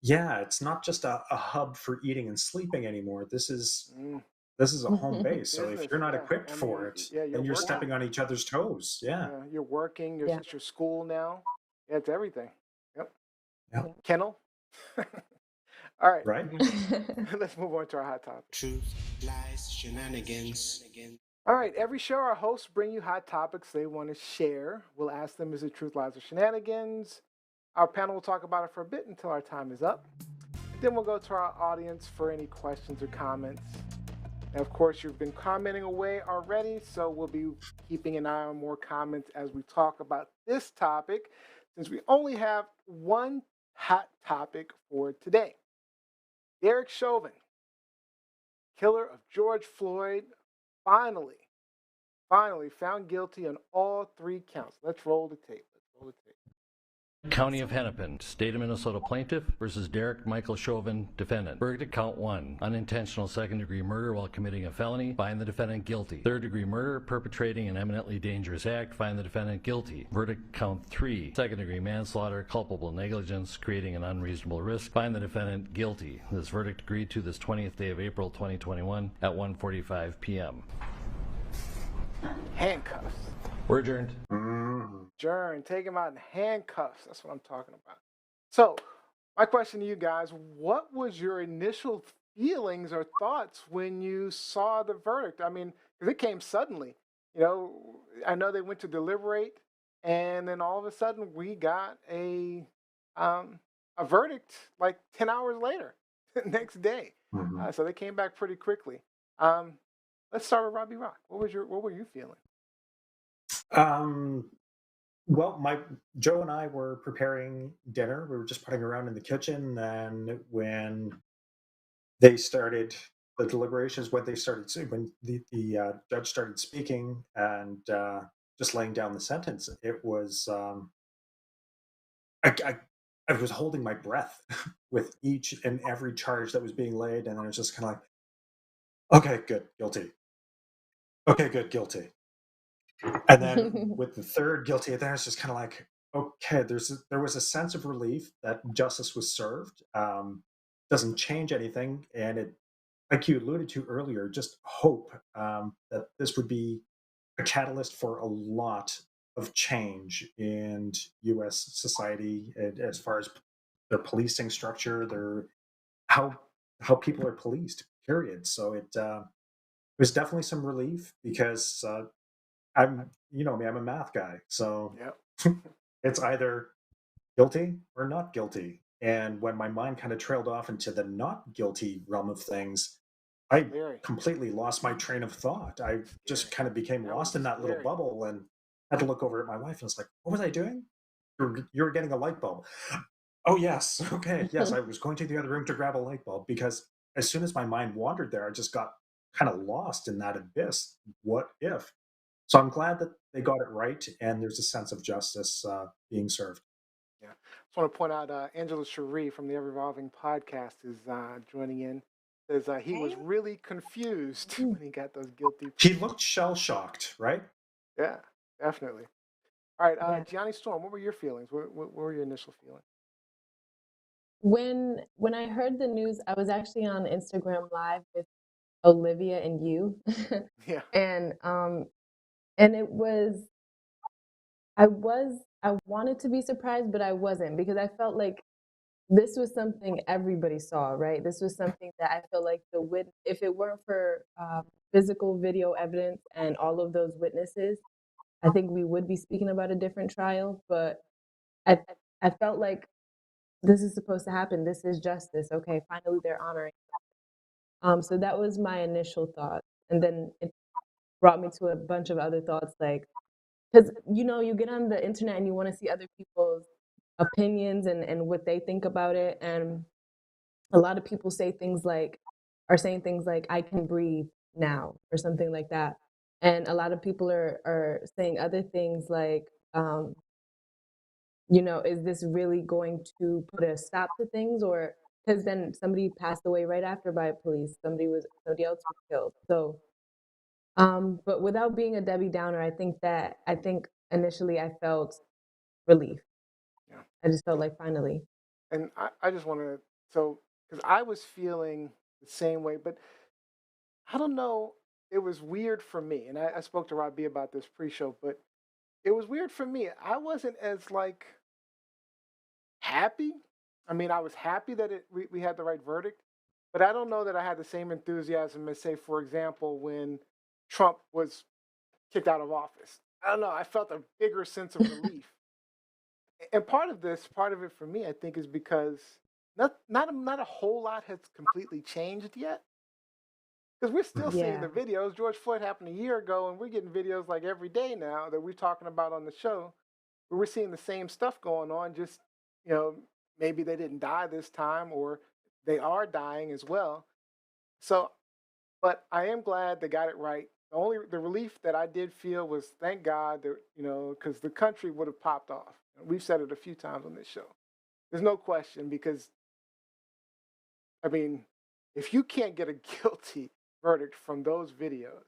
yeah, it's not just a hub for eating and sleeping anymore. Mm, This is a home base. So if business. you're not Yeah. equipped I for mean, it, yeah, you're then you're working. stepping on each other's toes. Yeah. Yeah, you're working. yeah. It's your school now. Yeah, it's everything. Yep. Yeah. Kennel. All right. Right. Let's move on to our hot topic. Truth, lies, shenanigans. All right. Every show, our hosts bring you hot topics they want to share. We'll ask them, is it truth, lies, or shenanigans? Our panel will talk about it for a bit until our time is up. Then we'll go to our audience for any questions or comments. And of course, you've been commenting away already, so we'll be keeping an eye on more comments as we talk about this topic, since we only have one hot topic for today. Derek Chauvin, killer of George Floyd, finally found guilty on all 3 counts. Let's roll the tape. County of Hennepin, State of Minnesota plaintiff versus Derek Michael Chauvin, defendant. Verdict count 1, unintentional second-degree murder while committing a felony, find the defendant guilty. Third-degree murder, perpetrating an eminently dangerous act, find the defendant guilty. Verdict count 3, second-degree manslaughter, culpable negligence, creating an unreasonable risk, find the defendant guilty. This verdict agreed to this 20th day of April 2021 at 1:45 p.m. Handcuffs. We're adjourned. Adjourn. Take him out in handcuffs. That's what I'm talking about. So, my question to you guys, what was your initial feelings or thoughts when you saw the verdict? I mean, because it came suddenly. I know they went to deliberate, and then all of a sudden we got a verdict like 10 hours later, next day. Mhm. So they came back pretty quickly. let's start with Robbie Rock. What were you feeling? Um, well, my Joe and I were preparing dinner. We were just putting around in the kitchen, and when they started the deliberations, when the judge started speaking and just laying down the sentence, it was I, I was holding my breath with each and every charge that was being laid, and then it was just kind of like, okay, good, guilty. Okay, good, guilty. And then with the third guilty, then it's just kind of like, okay, there was a sense of relief that justice was served. Doesn't change anything, and it, like you alluded to earlier, just hope that this would be a catalyst for a lot of change in U.S. society as far as their policing structure, their how how people are policed. Period. So it was definitely some relief because you know me, I'm a math guy, so Yeah. it's either guilty or not guilty. And when my mind kind of trailed off into the not guilty realm of things, I Scary. completely lost my train of thought. I just Scary. kind of became That was lost in that little scary. bubble and had to look over at my wife and was like, what was I doing? You were getting a light bulb. Oh, yes. Okay. Yes. I was going to the other room to grab a light bulb because as soon as my mind wandered there, I just got kind of lost in that abyss. What if? So I'm glad that they got it right and there's a sense of justice being served. Yeah. Just want to point out Angela Cherie from the Ever Evolving podcast is joining in. Says he was Hey. really confused when he got those guilty He pleas. looked shell shocked, right? Yeah, definitely. All right, Yeah. Gianni Storm, what were your feelings? What were your initial feelings? When I heard the news, I was actually on Instagram Live with Olivia and you, Yeah. and and it was I wanted to be surprised, but I wasn't because I felt like this was something everybody saw, right? This was something that I feel like if it weren't for physical video evidence and all of those witnesses, I think we would be speaking about a different trial. But I I felt like this is supposed to happen. This is justice. Okay, finally they're honoring. So that was my initial thought, and then it brought me to a bunch of other thoughts, like because you get on the internet and you want to see other people's opinions and what they think about it, and a lot of people are saying things like I can breathe now or something like that, and a lot of people are saying other things like is this really going to put a stop to things? Or because then somebody passed away right after by police, somebody else was killed. So but without being a Debbie Downer, I think initially I felt relief. Yeah. I just felt like finally. And I just want to, so, because I was feeling the same way, but I don't know, it was weird for me. And I spoke to Robbie about this pre show, but it was weird for me. I wasn't as like happy. I mean, I was happy that we had the right verdict, but I don't know that I had the same enthusiasm as, say, for example, when Trump was kicked out of office. I don't know. I felt a bigger sense of relief. And part of it for me, I think, is because not a whole lot has completely changed yet. Because we're still seeing Yeah. the videos. George Floyd happened a year ago, and we're getting videos like every day now that we're talking about on the show. Where we're seeing the same stuff going on. Just you know, maybe they didn't die this time, or they are dying as well. So, but I am glad they got it right. The relief that I did feel was thank God that because the country would have popped off. We've said it a few times on this show. There's no question because I mean, if you can't get a guilty verdict from those videos,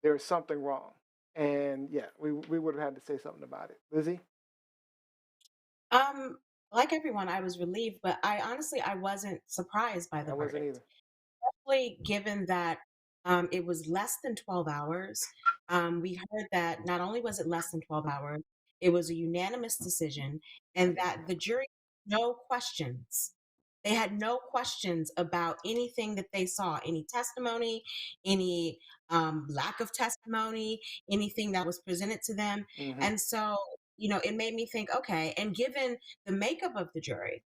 there's something wrong. And yeah, we would have had to say something about it. Lizzie? Um, like everyone, I was relieved, but I wasn't surprised by I the wasn't verdict. either. Especially given that it was less than 12 hours. We heard that not only was it less than 12 hours, it was a unanimous decision, and that the jury had no questions. They had no questions about anything that they saw, any testimony, any lack of testimony, anything that was presented to them. Hmm. And so, it made me think, okay, and given the makeup of the jury,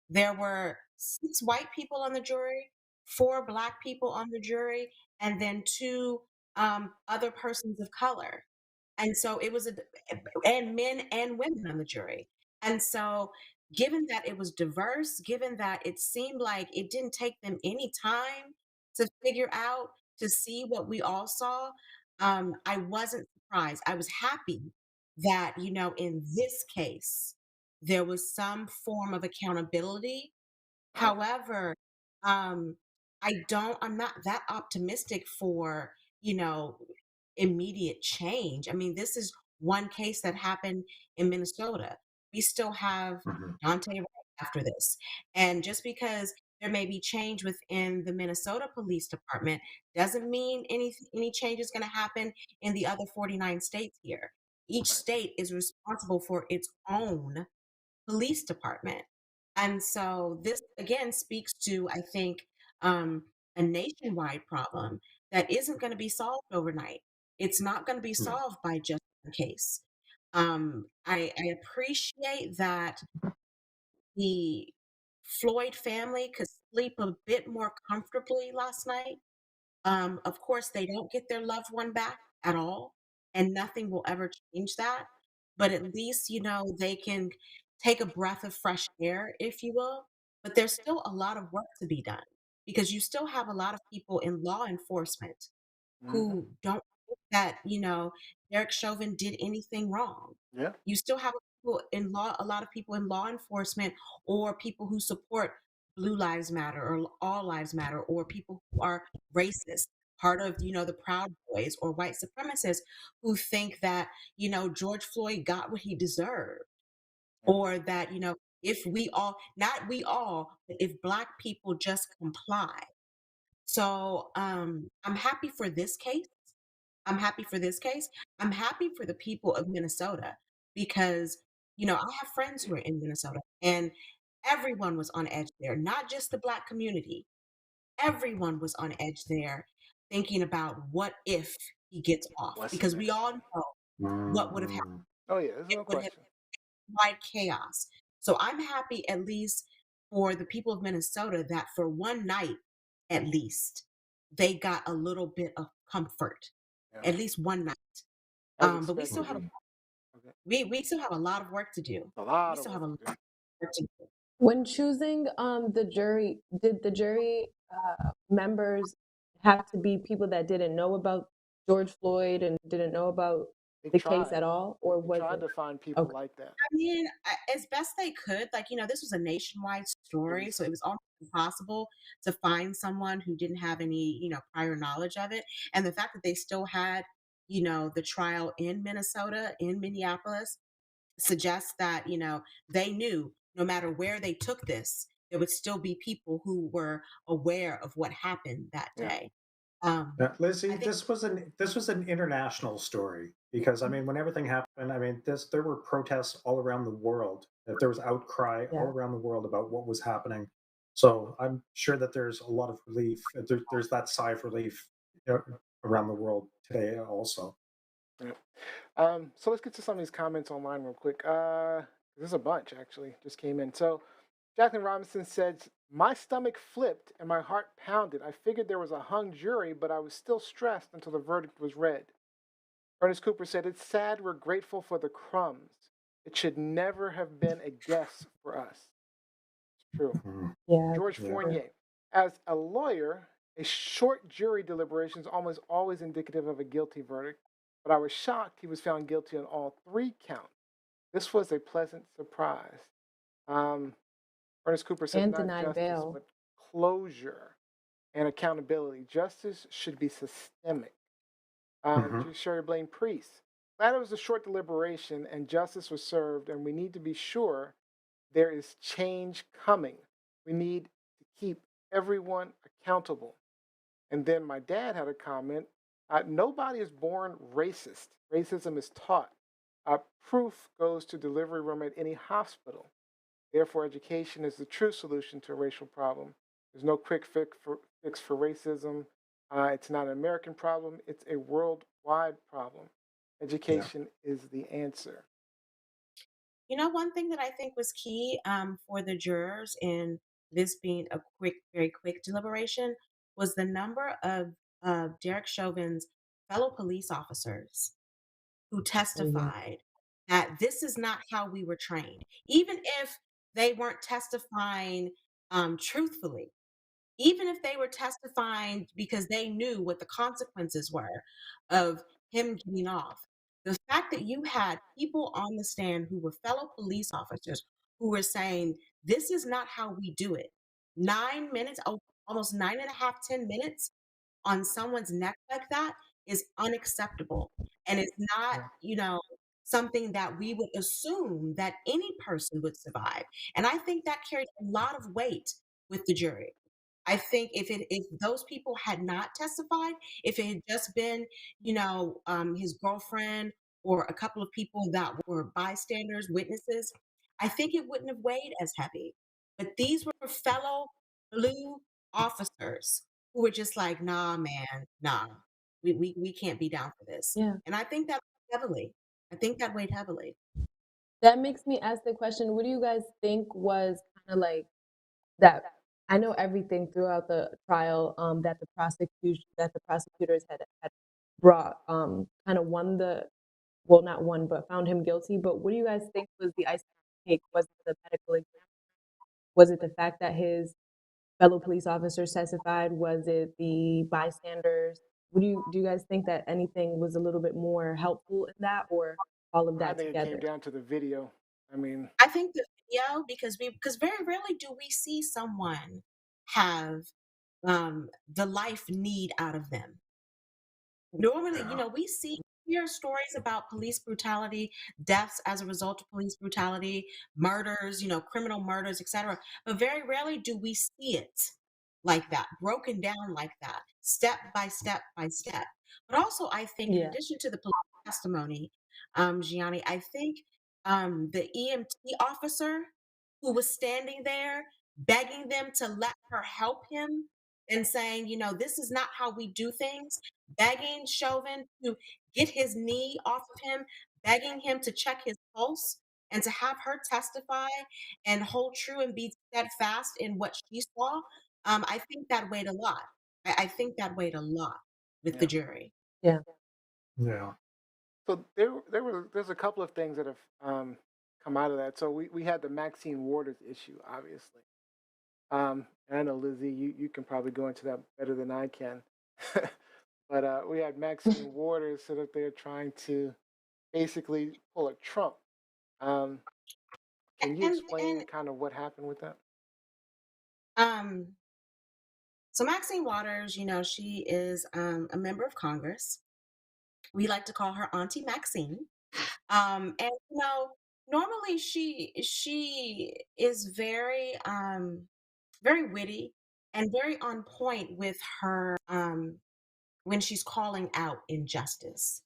there were 6 white people on the jury, 4 Black people on the jury, and then 2 other persons of color. And so it was and men and women on the jury. And so, given that it was diverse, given that it seemed like it didn't take them any time to figure out, to see what we all saw, I wasn't surprised. I was happy that, in this case, there was some form of accountability. However, um, I'm not that optimistic for, you know, immediate change. I mean, this is one case that happened in Minnesota. We still have Mhm. Dante Wright after this. And just because there may be change within the Minnesota Police Department doesn't mean any change is going to happen in the other 49 states here. Each Right. state is responsible for its own police department. And so this again speaks to, I think, um, a nationwide problem that isn't going to be solved overnight. It's not going to be No. solved by just one case. I appreciate that the Floyd family could sleep a bit more comfortably last night. Of course, they don't get their loved one back at all, and nothing will ever change that. But at least, they can take a breath of fresh air, if you will. But there's still a lot of work to be done because you still have a lot of people in law enforcement Hmm. who don't think that, Derek Chauvin did anything wrong. Yeah. You still have a lot of people in law enforcement or people who support Blue Lives Matter or All Lives Matter or people who are racist, part of, the Proud Boys or white supremacists who think that, George Floyd got what he deserved Yeah. or that, if we all, not we all, but if Black people just comply. So I'm happy for this case. I'm happy for this case. I'm happy for the people of Minnesota because, I have friends who are in Minnesota and everyone was on edge there, not just the Black community. Everyone was on edge there thinking about what if he gets off What's because we next? all know what would have happened. Mhm. Oh yeah, there's It no would have question. been wide chaos. So I'm happy at least for the people of Minnesota that for one night, at least, they got a little bit of comfort, Yeah. at least one night. As But we still expected. have Mhm. Okay. we still have a lot of work to do. A We lot of still have work a to lot do. of work to do. When choosing the jury, did the jury members have to be people that didn't know about George Floyd and didn't know about They the case tried. at all, or They was tried it to find people okay? like that. I mean, as best they could, like, this was a nationwide It story, so was. it was almost impossible to find someone who didn't have any, prior knowledge of it. And the fact that they still had, the trial in Minnesota, in Minneapolis, suggests that, they knew no matter where they took this, there would still be people who were aware of what happened that Yeah. day. Um, Yeah, Lizzie, I think, this was an international story because I mean, when everything happened, I mean, there were protests all around the world. That there was outcry all Yeah. around the world about what was happening. So I'm sure that there's a lot of relief. There's that sigh of relief uh, around the world today also. Yeah. So let's get to some of these comments online real quick. There's a bunch actually just came in. So Jacqueline Robinson said, "My stomach flipped and my heart pounded. I figured there was a hung jury, but I was still stressed until the verdict was read." Ernest Cooper said, "It's sad we're grateful for the crumbs. It should never have been a guess for us." It's true. Mhm. Yeah. George Yeah. Sure. Fournier, "As a lawyer, a short jury deliberation is almost always indicative of a guilty verdict, but I was shocked he was found guilty on all three counts. This was a pleasant surprise." Um, Ernest Cooper says, And "Not denied justice, bail. but closure and accountability. Justice should be systemic." Mhm. Sherry Blaine Priest, "Glad it was a short deliberation and justice was served, and we need to be sure there is change coming. We need to keep everyone accountable." And then my dad had a comment, "Nobody is born racist. Racism is taught. Proof goes to delivery room at any hospital. Therefore, education is the true solution to a racial problem. There's no quick fix for racism. It's not an American problem, it's a worldwide problem. Yeah. Education is the answer." one thing that I think was key for the jurors in this being a very quick deliberation was the number of Derek Chauvin's fellow police officers who Oh, yeah. testified that this is not how we were trained, even if they weren't testifying truthfully, even if they were testifying because they knew what the consequences were of him getting off. The fact that you had people on the stand who were fellow police officers who were saying, this is not how we do it. 9 minutes, almost 9.5, 10 minutes on someone's neck like that is unacceptable. And it's not, something that we would assume that any person would survive. And I think that carried a lot of weight with the jury. I think if those people had not testified, if it had just been, his girlfriend or a couple of people that were bystanders, witnesses, I think it wouldn't have weighed as heavy. But these were fellow blue officers who were just like, nah, man, nah, we can't be down for this. Yeah. And I think that weighed heavily. I think that weighed heavily. That makes me ask the question, what do you guys think was kind of like that? I know everything throughout the trial that the prosecutors had brought kind of won the, well, not won, but found him guilty. But what do you guys think was the icing on the cake? Was it the medical exam? Was it the fact that his fellow police officers testified? Was it the bystanders? Do you guys think that anything was a little bit more helpful in that, or all of I that think it came together? down to the video. I mean, I think the video, because very rarely do we see someone have the life need out of them. Normally, Yeah. we hear stories about police brutality, deaths as a result of police brutality, murders, criminal murders, etc. But very rarely do we see it like that, broken down like that, step by step by step. But also, I think, in Yeah. addition to the police testimony, Gianni, I think the EMT officer who was standing there begging them to let her help him and saying, this is not how we do things, begging Chauvin to get his knee off of him, begging him to check his pulse, and to have her testify and hold true and be steadfast in what she saw. I think that weighed a lot. I think that weighed a lot with the yeah. jury. Yeah. Yeah. So there's a couple of things that have come out of that. So we had the Maxine Waters issue, obviously. And I know Lizzie, you can probably go into that better than I can. But we had Maxine Waters sit up there trying to basically pull a Trump. Um, can you explain And kind of what happened with that? um, so Maxine Waters, she is a member of Congress. We like to call her Auntie Maxine. And normally she is very witty and very on point with her when she's calling out injustice.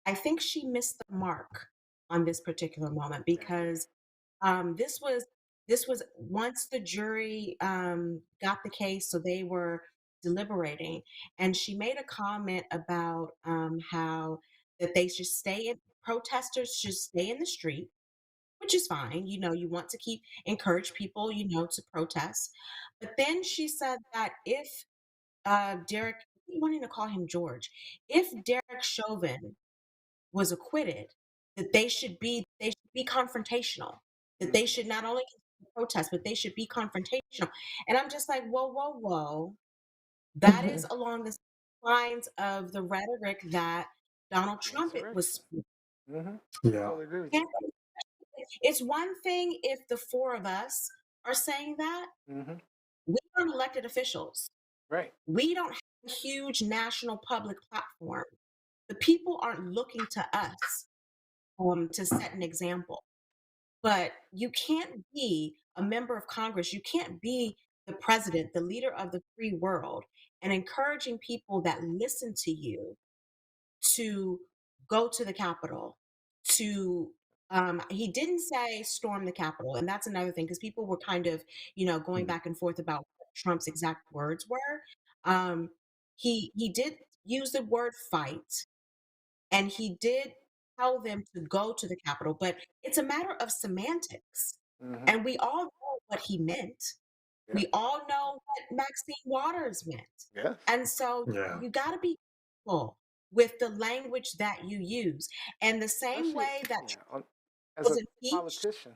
I think she missed the mark on this particular moment Yeah. because this was once the jury got the case, so they were deliberating, and she made a comment about how that they should stay in protesters should stay in the street, which is fine. You want to encourage people, to protest. But then she said that if Derek, I keep wanting to call him George, if Derek Chauvin was acquitted, that they should be confrontational, that they Hmm. should not only protest, but they should be confrontational. And I'm just like, whoa, whoa, whoa. That is along the lines of the rhetoric that Donald The Trump insurrection. was. Hmm. Yeah. Totally agree with you. It's one thing if the four of us are saying that. Hmm. We aren't elected officials. Right. We don't have a huge national public platform. The people aren't looking to us to set an example. But you can't be a member of Congress. You can't be the president, the leader of the free world, and encouraging people that listen to you to go to the Capitol. To he didn't say storm the Capitol, and that's another thing because people were kind of going Mm. back and forth about what Trump's exact words were. Um, he did use the word fight, and he did tell them to go to the Capitol, but it's a matter of semantics. Hmm. And we all know what he meant. Yeah. We all know what Maxine Waters meant. Yes. And so Yeah. you got to be careful with the language that you use. And the same Especially, way that yeah, Trump as was a impeached, politician.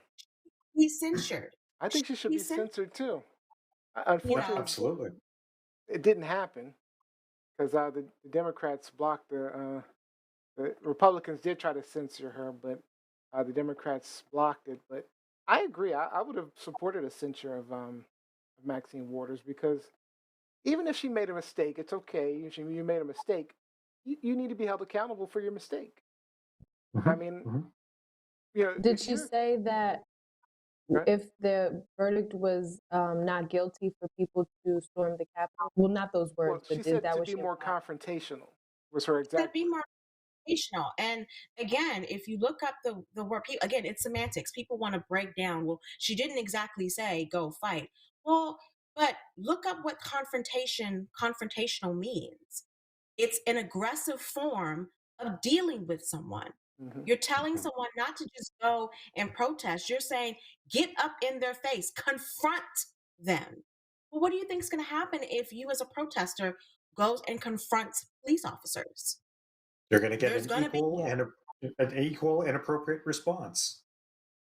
he's censured. I think she should be He's censored, censored too. you Yeah, Unfortunately, know. absolutely. it didn't happen because the Democrats blocked the Republicans did try to censor her, but the Democrats blocked it. But I agree. I would have supported a censure of Maxine Waters because even if she made a mistake, it's okay. You made a mistake. You need to be held accountable for your mistake. I Mhm, mean, mhm. Did if she you're say that right, if the verdict was not guilty for people to storm the Capitol? Well, not those well, words, but she is said that to what be she more implied? confrontational was her That exact be word. more educational. And again, if you look up the word, again, it's semantics. People want to break down. Well, she didn't exactly say go fight. Well, but look up what confrontational means. It's an aggressive form of dealing with someone. Hmm. You're telling Mhm. someone not to just go and protest. You're saying, get up in their face, confront them. Well, what do you think is going to happen if you, as a protester, goes and confronts police officers? They're going to get There's going to be Yeah. an equal and appropriate response.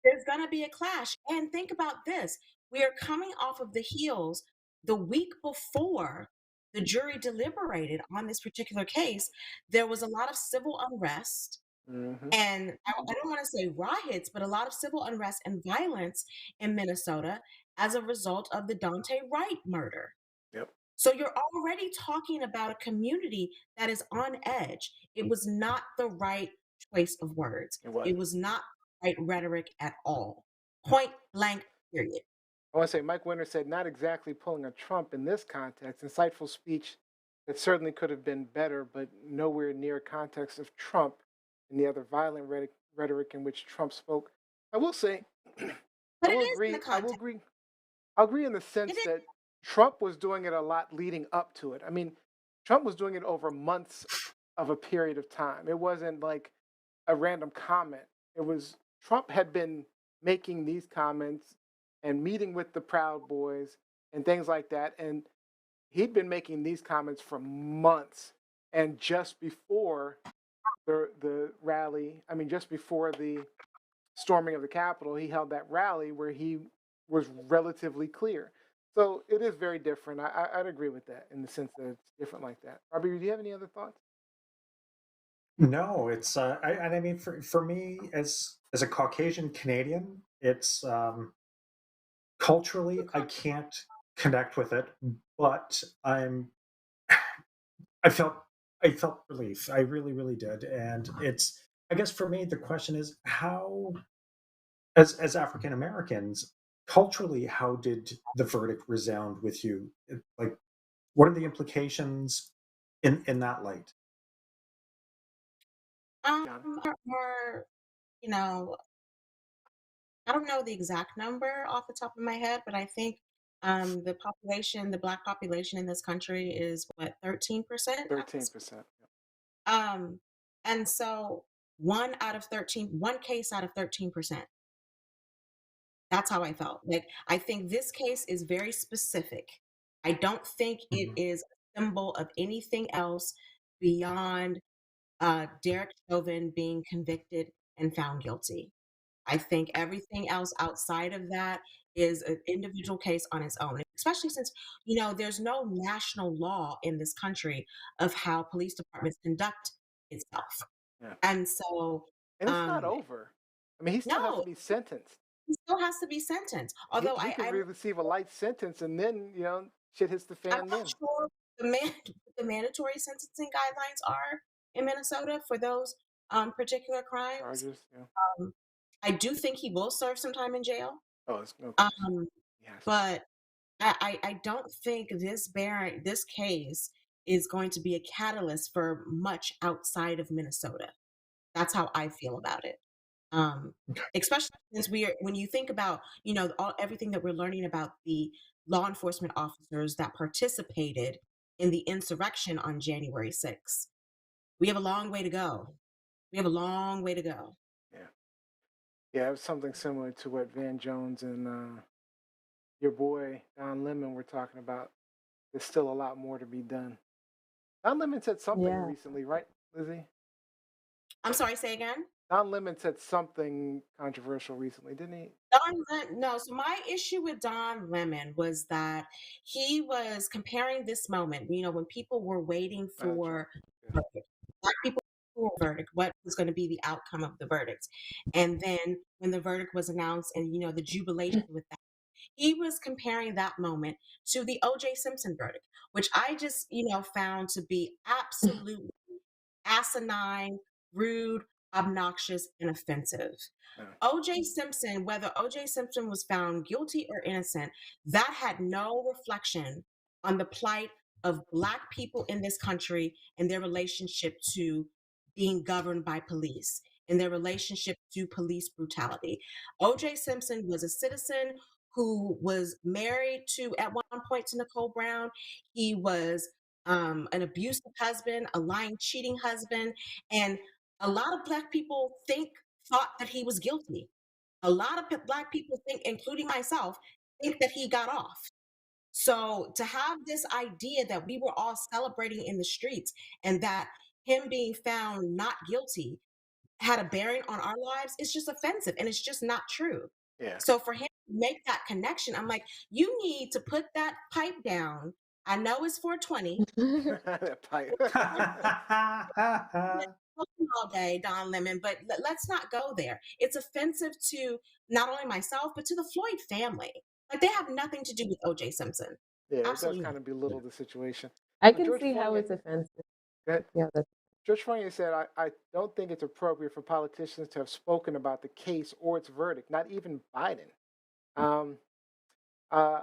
there's going to be a clash. And think about this: we are coming off of the heels the week before the jury deliberated on this particular case. There was a lot of civil unrest. Hmm. And I don't want to say riots, but a lot of civil unrest and violence in Minnesota as a result of the Dante Wright murder. Yep, So you're already talking about a community that is on edge. It was not the right choice of words. it It wasn't. was not the right rhetoric at all. Point blank, period. I want to say Mike Winter said, not exactly pulling a Trump in this context. Insightful speech that certainly could have been better, but nowhere near context of Trump and the other violent rhetoric in which Trump spoke. I will say, I But it will is in the agree. I will context. agree. I'll agree in the It sense is. that Trump was doing it a lot leading up to it. I mean, Trump was doing it over months of a period of time. It wasn't like a random comment. It was Trump had been making these comments and meeting with the Proud Boys and things like that. And he'd been making these comments for months. And just before the rally, I mean, just before the storming of the Capitol, he held that rally where he was relatively clear. So it is very different. I'd agree with that in the sense that it's different like that. Robbie, do you have any other thoughts? No, it's and I mean for me as a Caucasian Canadian, it's culturally I can't connect with it, but I felt I felt relief. I really really did, and it's I guess for me the question is how as African Americans culturally how did the verdict resound with you? Like what are the implications in that light? John? More, you know, I don't know the exact number off the top of my head, but I think the black population in this country is what, 13% at this 13%. um and so one case out of 13%. That's how I felt. Like, I think this case is very specific. I don't think it Mhm. is a symbol of anything else beyond Derek Chauvin being convicted and found guilty. I think everything else outside of that is an individual case on its own, especially since, there's no national law in this country of how police departments conduct itself. Yeah. And so, And it's not um, over. I mean, he still has to no, be sentenced. he still has to be sentenced. Although He could receive a light sentence and then, shit hits the I'm fan not then. sure the man, the mandatory sentencing guidelines are in Minnesota for those particular crimes. Charges, yeah. Um, I do think he will serve some time in jail. Oh, it's no question. Um, Yes. but I don't think this case is going to be a catalyst for much outside of Minnesota. That's how I feel about it. Um, Especially since when you think about, everything that we're learning about the law enforcement officers that participated in the insurrection on January 6th. We have a long way to go. We have a long way to go. Yeah. Yeah, it was something similar to what Van Jones and your boy Don Lemon were talking about. There's still a lot more to be done. Don Lemon said something Yeah. recently, right? Lizzie? I'm sorry, say again? Don Lemon said something controversial recently, didn't he? No, so my issue with Don Lemon was that he was comparing this moment, when people were waiting True. for Yeah. verdict, black people for a verdict, what was going to be the outcome of the verdict. And then when the verdict was announced and, the jubilation with that, he was comparing that moment to the O.J. Simpson verdict, which I just, found to be absolutely asinine, rude, obnoxious, and offensive. Yeah. OJ Simpson, whether OJ Simpson was found guilty or innocent, that had no reflection on the plight of Black people in this country and their relationship to being governed by police and their relationship to police brutality. OJ Simpson was a citizen who was married at one point to Nicole Brown. He was an abusive husband, a lying, cheating husband, and a lot of Black people thought that he was guilty. A lot of Black people think, including myself, think that he got off. So to have this idea that we were all celebrating in the streets and that him being found not guilty had a bearing on our lives, it's just offensive and it's just not true. Yeah. So for him to make that connection, I'm like, you need to put that pipe down. I know it's 420. That pipe. All day, Don Lemon, but let's not go there. It's offensive to not only myself, but to the Floyd family. Like they have nothing to do with OJ Simpson. Yeah, it does Absolutely kind not. of belittle the situation. I can George see how Fournier, it's offensive. go ahead. Yeah, that's George Fournier said, I don't think it's appropriate for politicians to have spoken about the case or its verdict, not even Biden. Um, uh,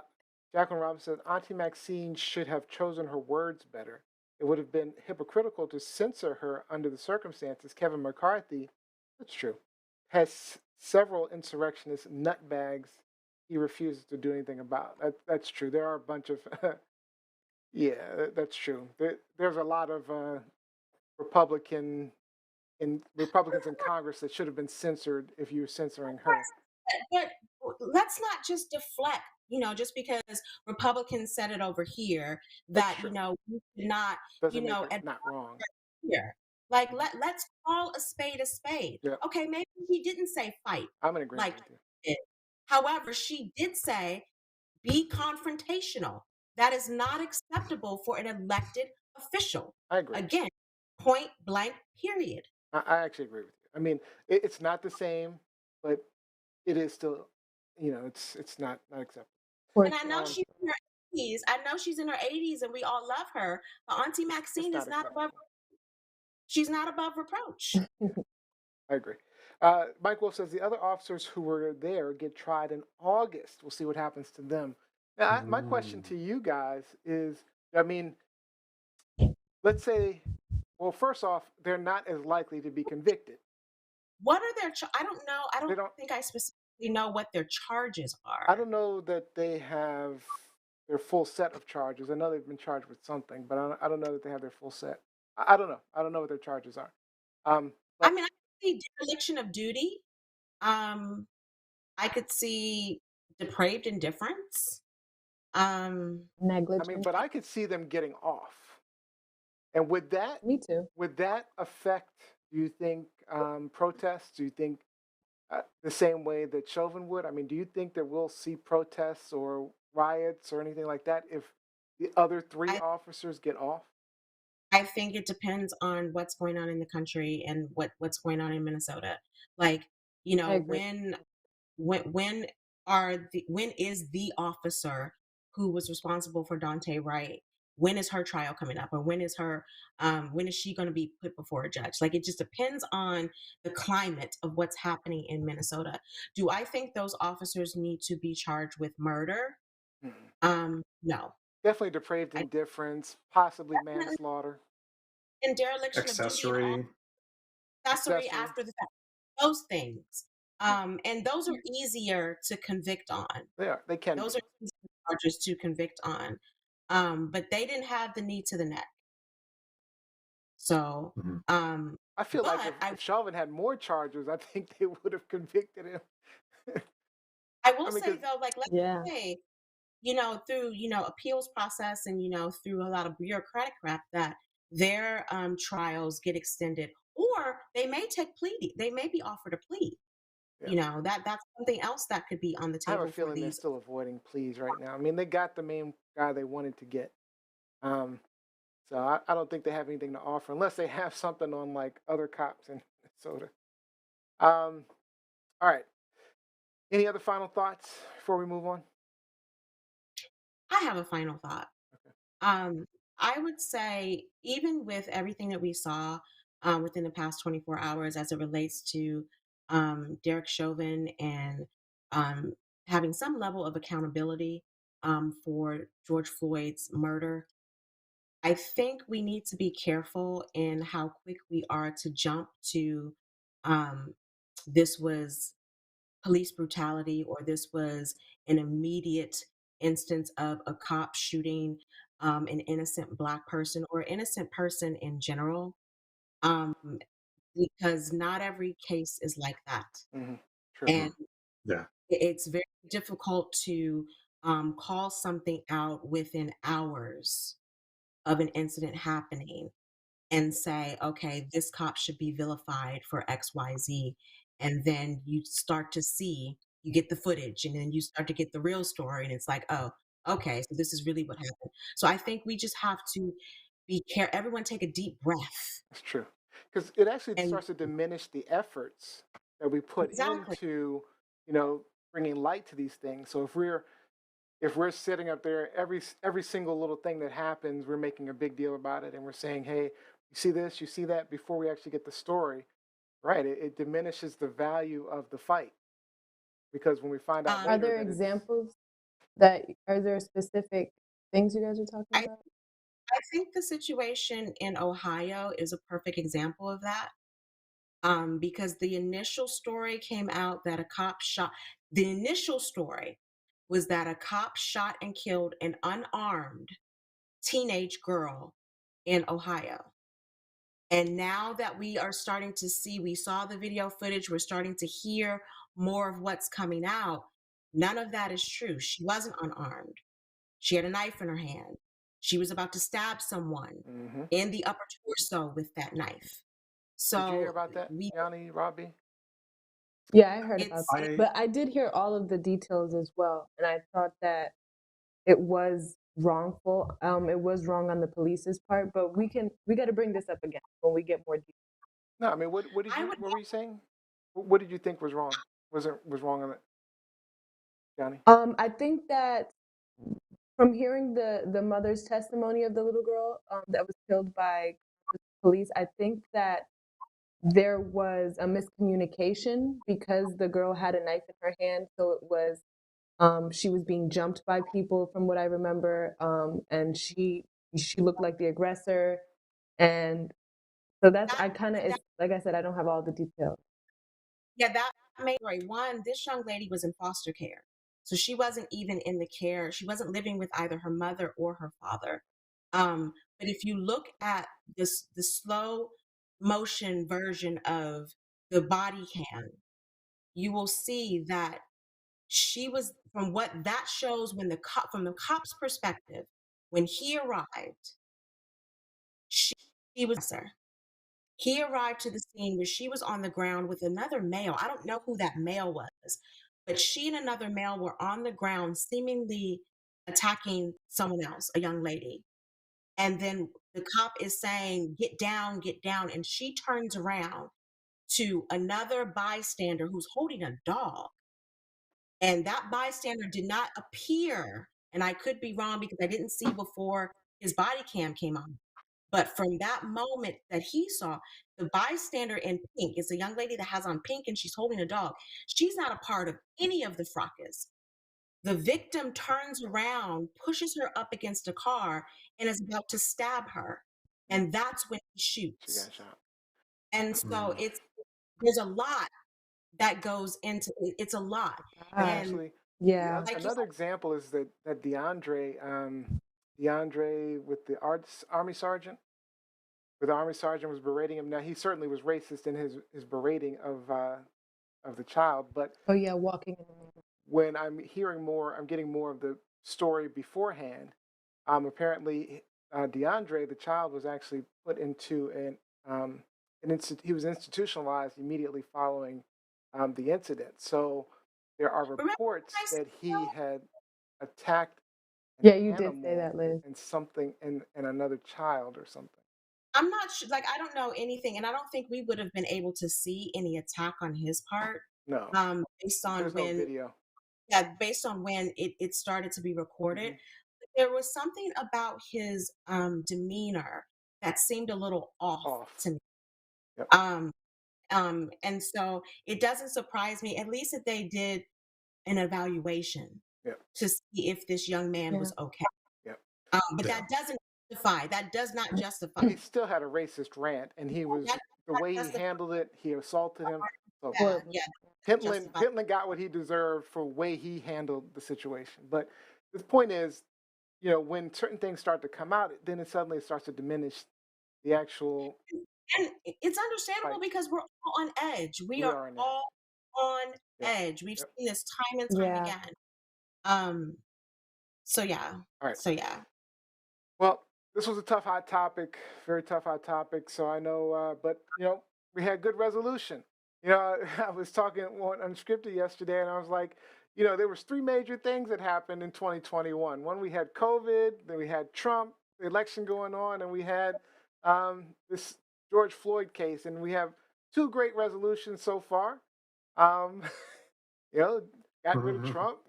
Jacqueline Robinson said, Auntie Maxine should have chosen her words better. It would have been hypocritical to censor her under the circumstances. Kevin McCarthy, that's true, has several insurrectionist nutbags he refuses to do anything about. That's true. There are a bunch of, yeah, that's true. There's a lot of Republican Republicans in Congress that should have been censored if you were censoring her. But let's not just deflect, just because Republicans said it over here That's that, true. we should not, Doesn't make it not wrong. here. Like let's call a spade a spade. Yeah, Okay, maybe he didn't say fight I'm in agreement like with you. he did. However, she did say be confrontational. That is not acceptable for an elected official. I agree. Again, point blank, period. I actually agree with you. I mean, it's not the same, but it is still, it's not acceptable. And I know Um, she's in her 80s. I know she's in her 80s and we all love her. But Auntie it's Maxine is not not above, acceptable. she's not above reproach. I agree. Mike Wolf says the other officers who were there get tried in August. We'll see what happens to them. Now, my question to you guys is, I mean, let's say, well, first off, they're not as likely to be convicted. What are their, I don't know. I They don't don't. think I specifically know what their charges are. I don't know that they have their full set of charges. I know they've been charged with something, but I don't know that they have their full set. I don't know. I don't know what their charges are. I But mean, I could see dereliction of duty. Um, I could see depraved indifference. I mean, negligent. but I could see them getting off. And would that Me too. affect? Do you think protests? Do you think the same way that Chauvin would? I mean, do you think that we'll see protests or riots or anything like that if the other three I, officers get off? I think it depends on what's going on in the country and what's going on in Minnesota. Like, I agree. when when is the officer who was responsible for Dante Wright? When is her trial coming up, or when is she going to be put before a judge? Like it just depends on the climate of what's happening in Minnesota. Do I think those officers need to be charged with murder? No. Definitely depraved I indifference, possibly definitely manslaughter, and dereliction of duty and all Accessory. accessory accessory. after the fact. Those things. And those are easier to convict on. They can Those be. are easy charges to convict on. But they didn't have the knee to the neck. So, Mhm. I feel like but if Chauvin had more charges, I think they would have convicted him. I will I mean, say because though, like let's Yeah. say, through, appeals process and, through a lot of bureaucratic crap that their trials get extended, or they may take plea. They may be offered a plea. Yeah. You know, that's something else that could be on the I have a table for feeling they're these. still avoiding pleas right now. I mean, they got the main guy they wanted to get. Um, so I don't think they have anything to offer unless they have something on like other cops in Minnesota. Um, all right. Any other final thoughts before we move on? I have a final thought. Okay. I would say, even with everything that we saw within the past 24 hours as it relates to Derek Chauvin and um, having some level of accountability for George Floyd's murder, I think we need to be careful in how quick we are to jump to um, this was police brutality, or this was an immediate instance of a cop shooting an innocent Black person or innocent person in general, um, because not every case is like that. Mm-hmm. True. And Yeah. it's very difficult to call something out within hours of an incident happening and say, okay, this cop should be vilified for XYZ. And then you start to see, you get the footage, and then you start to get the real story. And it's like, oh, okay, so this is really what happened. So I think we just have to be careful. Everyone take a deep breath. That's true. Because it actually And starts to diminish the efforts that we put exactly. into, you know, bringing light to these things. So if we're sitting up there, every single little thing that happens, we're making a big deal about it, and we're saying, hey, you see this, you see that, before we actually get the story, right? It diminishes the value of the fight, because when we find out Are Um, later there that it's examples are there specific things you guys are talking I, about? I think the situation in Ohio is a perfect example of that. Because the initial story came out that a cop shot, the initial story was that a cop shot and killed an unarmed teenage girl in Ohio. And now that we are starting to see, we saw the video footage, we're starting to hear more of what's coming out. None of that is true. She wasn't unarmed. She had a knife in her hand. She was about to stab someone hmm. in the upper torso with that knife. Did you hear So about that, we, Yanni, Robbie? Yeah, I heard about it's that. I But I did hear all of the details as well. And I thought that it was wrongful. It was wrong on the police's part, but we got to bring this up again when we get more details. No, I mean, what did I you would what were you saying? What did you think was wrong? Was wrong on it, Yanni? I think that from hearing the mother's testimony of the little girl that was killed by police, I think that there was a miscommunication because the girl had a knife in her hand, so it was she was being jumped by people from what I remember, and she looked like the aggressor, and so that's that I kind of that it's like I said I don't have all the details. yeah, that made right. One, this young lady was in foster care. So she wasn't even in the care. She wasn't living with either her mother or her father. But if you look at this the slow motion version of the body cam, you will see that she was, from what that shows, when the cop, from the cop's perspective, when he arrived, she, she was her. He arrived to the scene where she was on the ground with another male. I don't know who that male was, but she and another male were on the ground, seemingly attacking someone else, a young lady. And then the cop is saying, get down, get down. And she turns around to another bystander who's holding a dog. And that bystander did not appear, and I could be wrong because I didn't see before his body cam came on. But from that moment that he saw, the bystander in pink is a young lady that has on pink and she's holding a dog. She's not a part of any of the fracas. The victim turns around, pushes her up against a car, and is about to stab her. Mm, And that's when he she shoots. got shot. And so mm, there's a lot that goes into it. It's a lot. God, And Actually, yeah. like you another example is that DeAndre with the army sergeant, where the army sergeant was berating him. Now he certainly was racist in his berating of the child, but Oh yeah, walking in the rain. when I'm getting more of the story beforehand. Apparently, DeAndre, the child, was actually put into he was institutionalized immediately following the incident. So there are Remember reports I said, that he had attacked an Yeah, you did say animal that, Liz. and something and another child or something. I'm not sure, like, I don't know anything, and I don't think we would have been able to see any attack on his part, No, based on there's no when, video. yeah, based on when it started to be recorded. Mhm. There was something about his demeanor that seemed a little off Off. to me. Yep. And so it doesn't surprise me, at least that they did an evaluation Yep. to see if this young man Yeah. was okay. Yep. But Yeah. that does not justify. He still had a racist rant, and he was That the way he justify. handled it. He assaulted him. So Yeah, Horrible. yeah, Pentland justify. got what he deserved for the way he handled the situation. But the point is, when certain things start to come out, then it suddenly starts to diminish the actual And it's understandable fight. because we're all on edge. We We are are in that. all on Yep. edge. We've Yep. seen this time and time Yeah. again. Um, so yeah. All right. So yeah. Well, this was a tough, hot topic, very tough, hot topic. So I know, but we had good resolution. I was talking on Unscripted yesterday, and I was like, there was three major things that happened in 2021. One, we had COVID, then we had Trump, the election going on, and we had this George Floyd case, and we have two great resolutions so far. Um, got rid of Trump.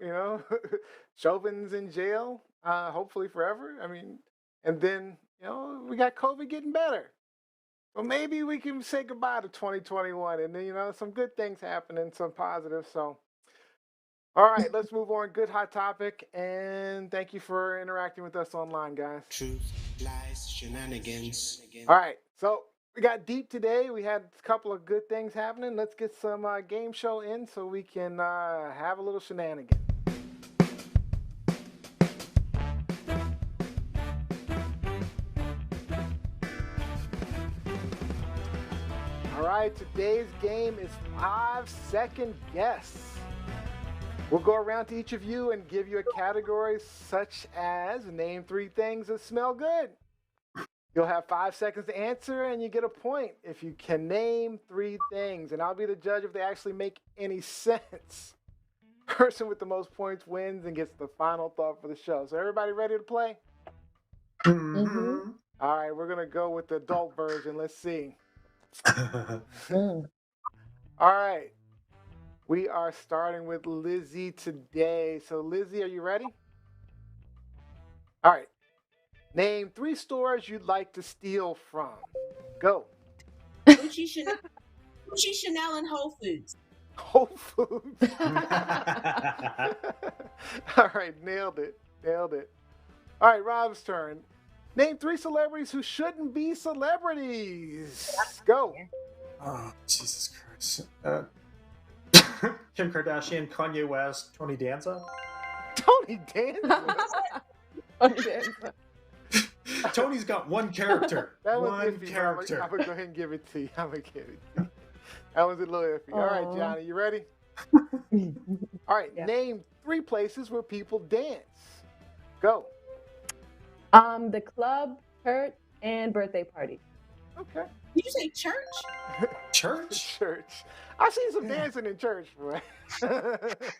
Chauvin's in jail, hopefully forever. I mean, and then we got COVID getting better. So maybe we can say goodbye to 2021, and then some good things happening, some positive. So, all right, let's move on. Good hot topic, and thank you for interacting with us online, guys. Truth, lies, shenanigans. All right, so we got deep today. We had a couple of good things happening. Let's get some game show in so we can have a little shenanigan. All right, today's game is 5-second guess. We'll go around to each of you and give you a category such as name 3 things that smell good. You'll have 5 seconds to answer, and you get a point if you can name 3 things. And I'll be the judge if they actually make any sense. Person with the most points wins and gets the final thought for the show. So everybody ready to play? Mm-hmm. All right, we're going to go with the adult version. Let's see. Mm. All right. We are starting with Lizzie today. So, Lizzie, are you ready? All right. Name 3 stores you'd like to steal from. Go. Gucci, Chanel, and Whole Foods. Whole Foods. All right, nailed it. All right, Rob's turn. Name 3 celebrities who shouldn't be celebrities. Go. Oh, Jesus Christ. Kim Kardashian, Kanye West, Tony Danza. Tony Danza. Tony's got one character. That was one iffy. character. I'm going to go ahead and give it to you. That was a little iffy. All right, Johnny, you ready? All right, Yeah. Name 3 places where people dance. Go. The club, church, and birthday party. Okay. Did you say church? Church? Church. I've seen some dancing in church, boy.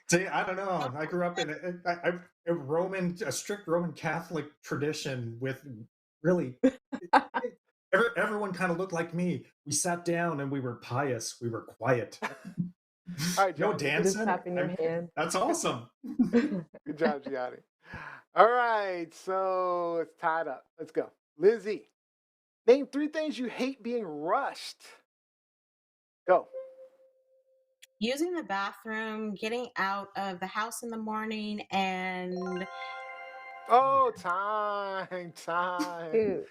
See, I don't know. I grew up in a strict Roman Catholic tradition with really everyone kind of looked like me. We sat down and we were pious. We were quiet. All right, No Johnny. dancing. Just tapping your hand. That's awesome. Good job, Gianni. All right, so it's tied up. Let's go. Lizzie, name 3 things you hate being rushed. Go. Using the bathroom, getting out of the house in the morning, and Oh, time. Dude,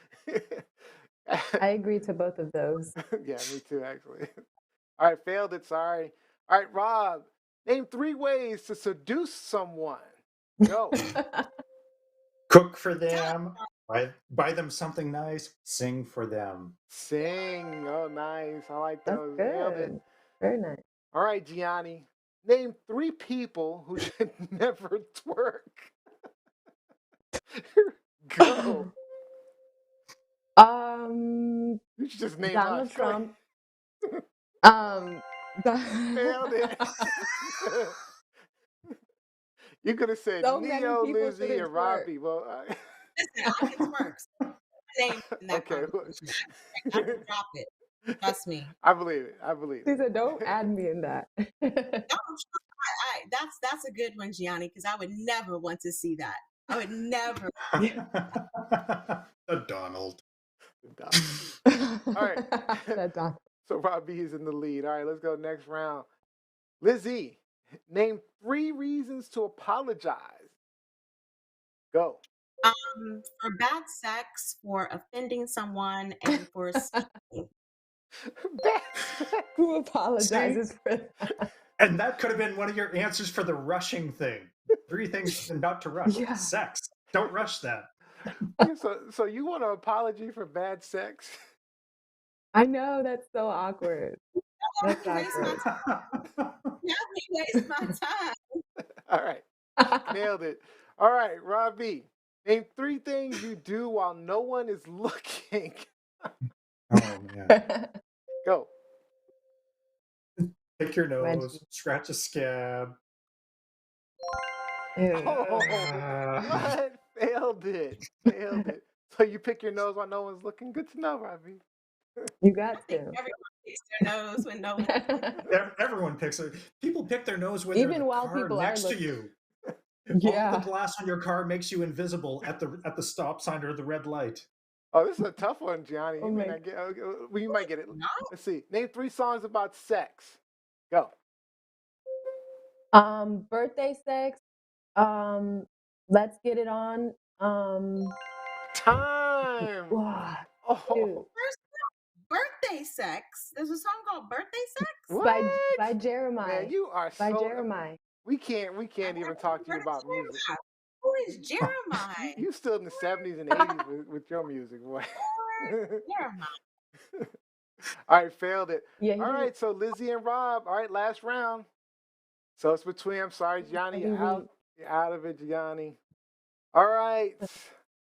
I agree to both of those. Yeah, me too, actually. All right, failed it. Sorry. All right, Rob, name 3 ways to seduce someone. Go. Cook for them. Buy them something nice. Sing for them. Sing. Oh, nice. I like That's those. Nailed it. good. Very nice. All right, Gianni. Name 3 people who should never twerk. Go. You should just name Donald us. Go ahead. Trump. Um, Nailed it. You could have said so many Neo, people Lizzie, couldn't and twerk. Robbie. Well, Listen, I can twerk. So put my name in that okay. conversation. I can drop it. Trust me. I believe it. I believe She it. said, "Don't add me in that." No, that's a good one, Gianni, because I would never want to see that. I would never. The Donald. All right. That Donald. So Robbie is in the lead. All right, let's go next round. Lizzie, name 3 reasons to apologize. Go. For bad sex, for offending someone, and for speaking. Who apologizes for that? And that could have been one of your answers for the rushing thing. 3 things not to rush. Yeah. Sex. Don't rush that. So you want an apology for bad sex? I know, that's so awkward. That's Waste my awkward. time. Have me waste my time. All right. Nailed it. All right, Robbie. Name 3 things you do while no one is looking. Oh, man. Go. Pick your Wedgie. nose, scratch a scab. Oh, what? Failed it. Failed it. So you pick your nose while no one's looking? Good to know, Robbie. You got I think to. everyone picks their nose when no one. Everyone picks it. People pick their nose when Even they're in the while car people are next to looking. you. Yeah. All the glass on your car makes you invisible at the stop sign or the red light. Oh, this is a tough one, Gianni. You Oh may my- not get. Well, you might get it. No. Let's see. Name 3 songs about sex. Go. Birthday sex. Let's get it on. Time. Wow, Oh, dude. Birthday sex. There's a song called Birthday Sex. what? By Jeremiah. Man, you are By so. Jeremiah. We can't even talk to you about music. Who is Jeremiah? You still in the 70s and 80s with your music, boy. Jeremiah. All right, failed it. Yeah. All right, so Lizzie and Rob. All right, last round. So it's between. I'm sorry, Gianni, you're out. You're out of it, Gianni. All right,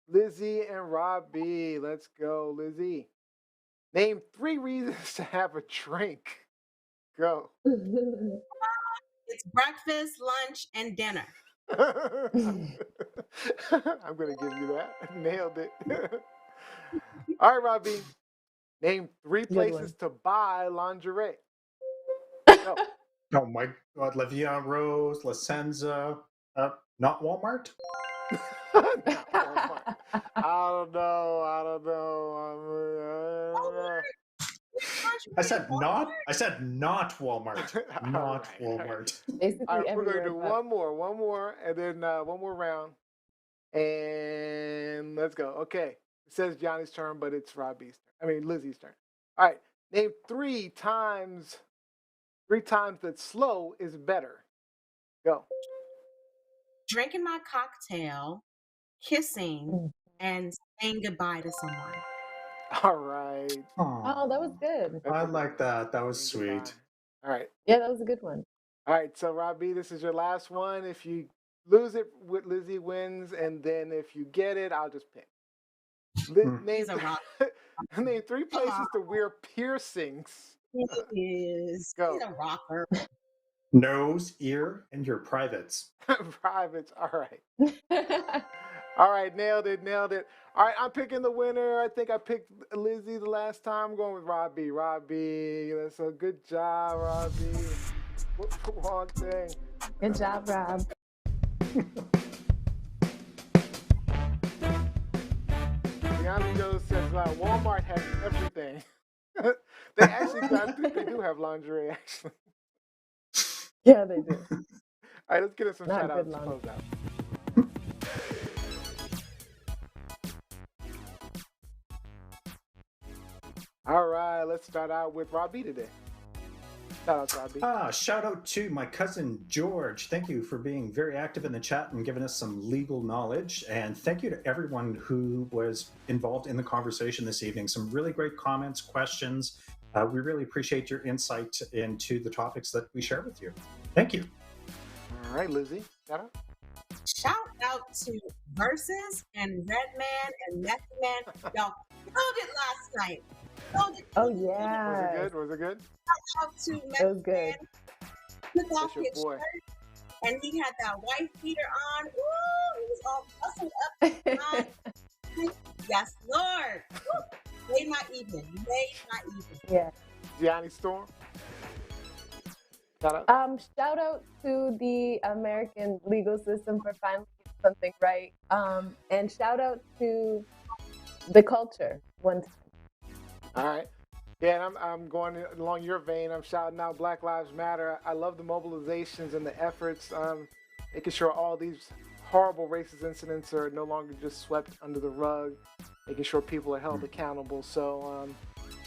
Lizzie and Robbie. Let's go, Lizzie. Name 3 reasons to have a drink. Go. It's breakfast, lunch, and dinner. I'm going to give you that. Nailed it. All right, Robbie. Name 3 places to buy lingerie. Go. Oh my God, La Vie Rose, La Senza, not Walmart? Not Walmart. I don't know. I said not Walmart. Not right. Walmart. Basically, All right, we're going to do everywhere. one more, and then one more round. And let's go. Okay. It says Johnny's turn, but it's Lizzie's turn. All right. Name 3 times that slow is better. Go. Drinking my cocktail, kissing, and saying goodbye to someone. All right. Oh, that was good. I like that. That was sweet. All right. Yeah, that was a good one. All right. So, Robbie, this is your last one. If you lose it, Lizzie wins. And then if you get it, I'll just pick. Name 3 places to wear piercings. He's a rocker. Nose, ear, and your privates. Privates. All right. All right. Nailed it. All right. I'm picking the winner. I think I picked Lizzie the last time. I'm going with Robbie. Robbie. That's a good job, Robbie. Wrong thing. Good job, Rob. Deanna Joe says Walmart has everything. I think they do have lingerie, actually. Yeah, they do. All right, let's get us some Not shout outs good to close out. All right, let's start out with Robbie today. Shout out to Robbie. Shout out to my cousin George. Thank you for being very active in the chat and giving us some legal knowledge. And thank you to everyone who was involved in the conversation this evening. Some really great comments, questions. We really appreciate your insight into the topics that we share with you. Thank you. All right, Lizzie, shout out. Shout out to Versus and Redman and Method Man. Y'all killed it last night. Killed it. Oh Was it yeah, good? Was it good? Shout out to it was Method good. Man. Took off That's your his boy. shirt and he had that white beater on. Ooh, he was all bustled up. Yes, Lord. Woo. Made my evening. Made my evening. Yeah. Gianni Storm. Shout out. Shout out to the American legal system for finally getting something right. And shout out to the culture one time. All right. Yeah, and I'm going along your vein. I'm shouting out Black Lives Matter. I love the mobilizations and the efforts, making sure all these horrible racist incidents are no longer just swept under the rug, making sure people are held accountable. So,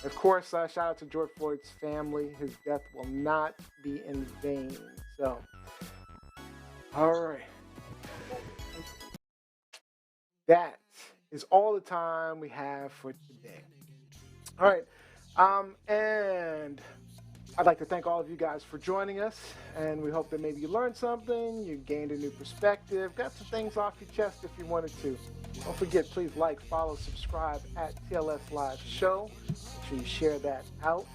of course, shout out to George Floyd's family. His death will not be in vain. So, all right. That is all the time we have for today. All right. And I'd like to thank all of you guys for joining us, and we hope that maybe you learned something, you gained a new perspective, got some things off your chest if you wanted to. Don't forget, please like, follow, subscribe at TLSLiveShow. Make sure you share that out.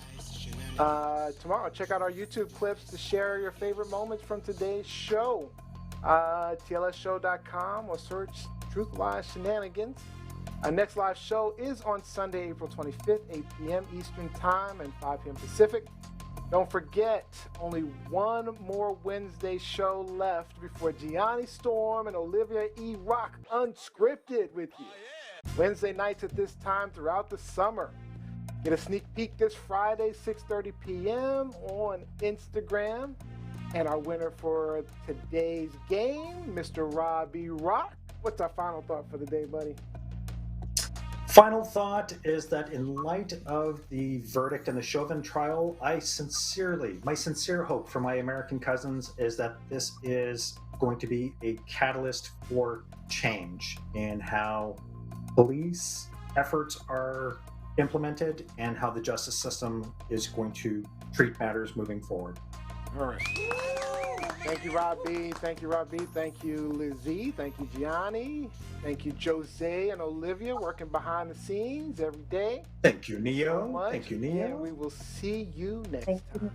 Tomorrow, check out our YouTube clips to share your favorite moments from today's show. TLSshow.com or search Truth Lies Shenanigans. Our next live show is on Sunday, April 25th, 8 p.m. Eastern Time and 5 p.m. Pacific. Don't forget, only one more Wednesday show left before Gianni Storm and Olivia E. Rock Unscripted with you. Wednesday nights at this time throughout the summer. Get a sneak peek this Friday, 6:30 p.m. on Instagram. And our winner for today's game, Mr. Robbie Rock. What's our final thought for the day, buddy? Final thought is that in light of the verdict in the Chauvin trial, my sincere hope for my American cousins is that this is going to be a catalyst for change in how police efforts are implemented and how the justice system is going to treat matters moving forward. All right. Thank you, Robbie. Thank you, Robbie. Thank you, Lizzie. Thank you, Gianni. Thank you, Jose and Olivia, working behind the scenes every day. Thank you, Neo. So much. Thank you, Neo. And we will see you next Thank time.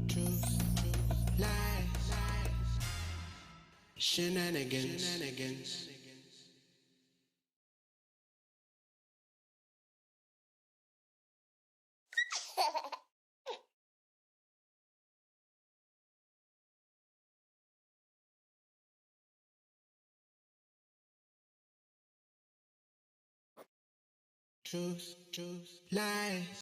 Truth, lies, shenanigans. Truth, lies.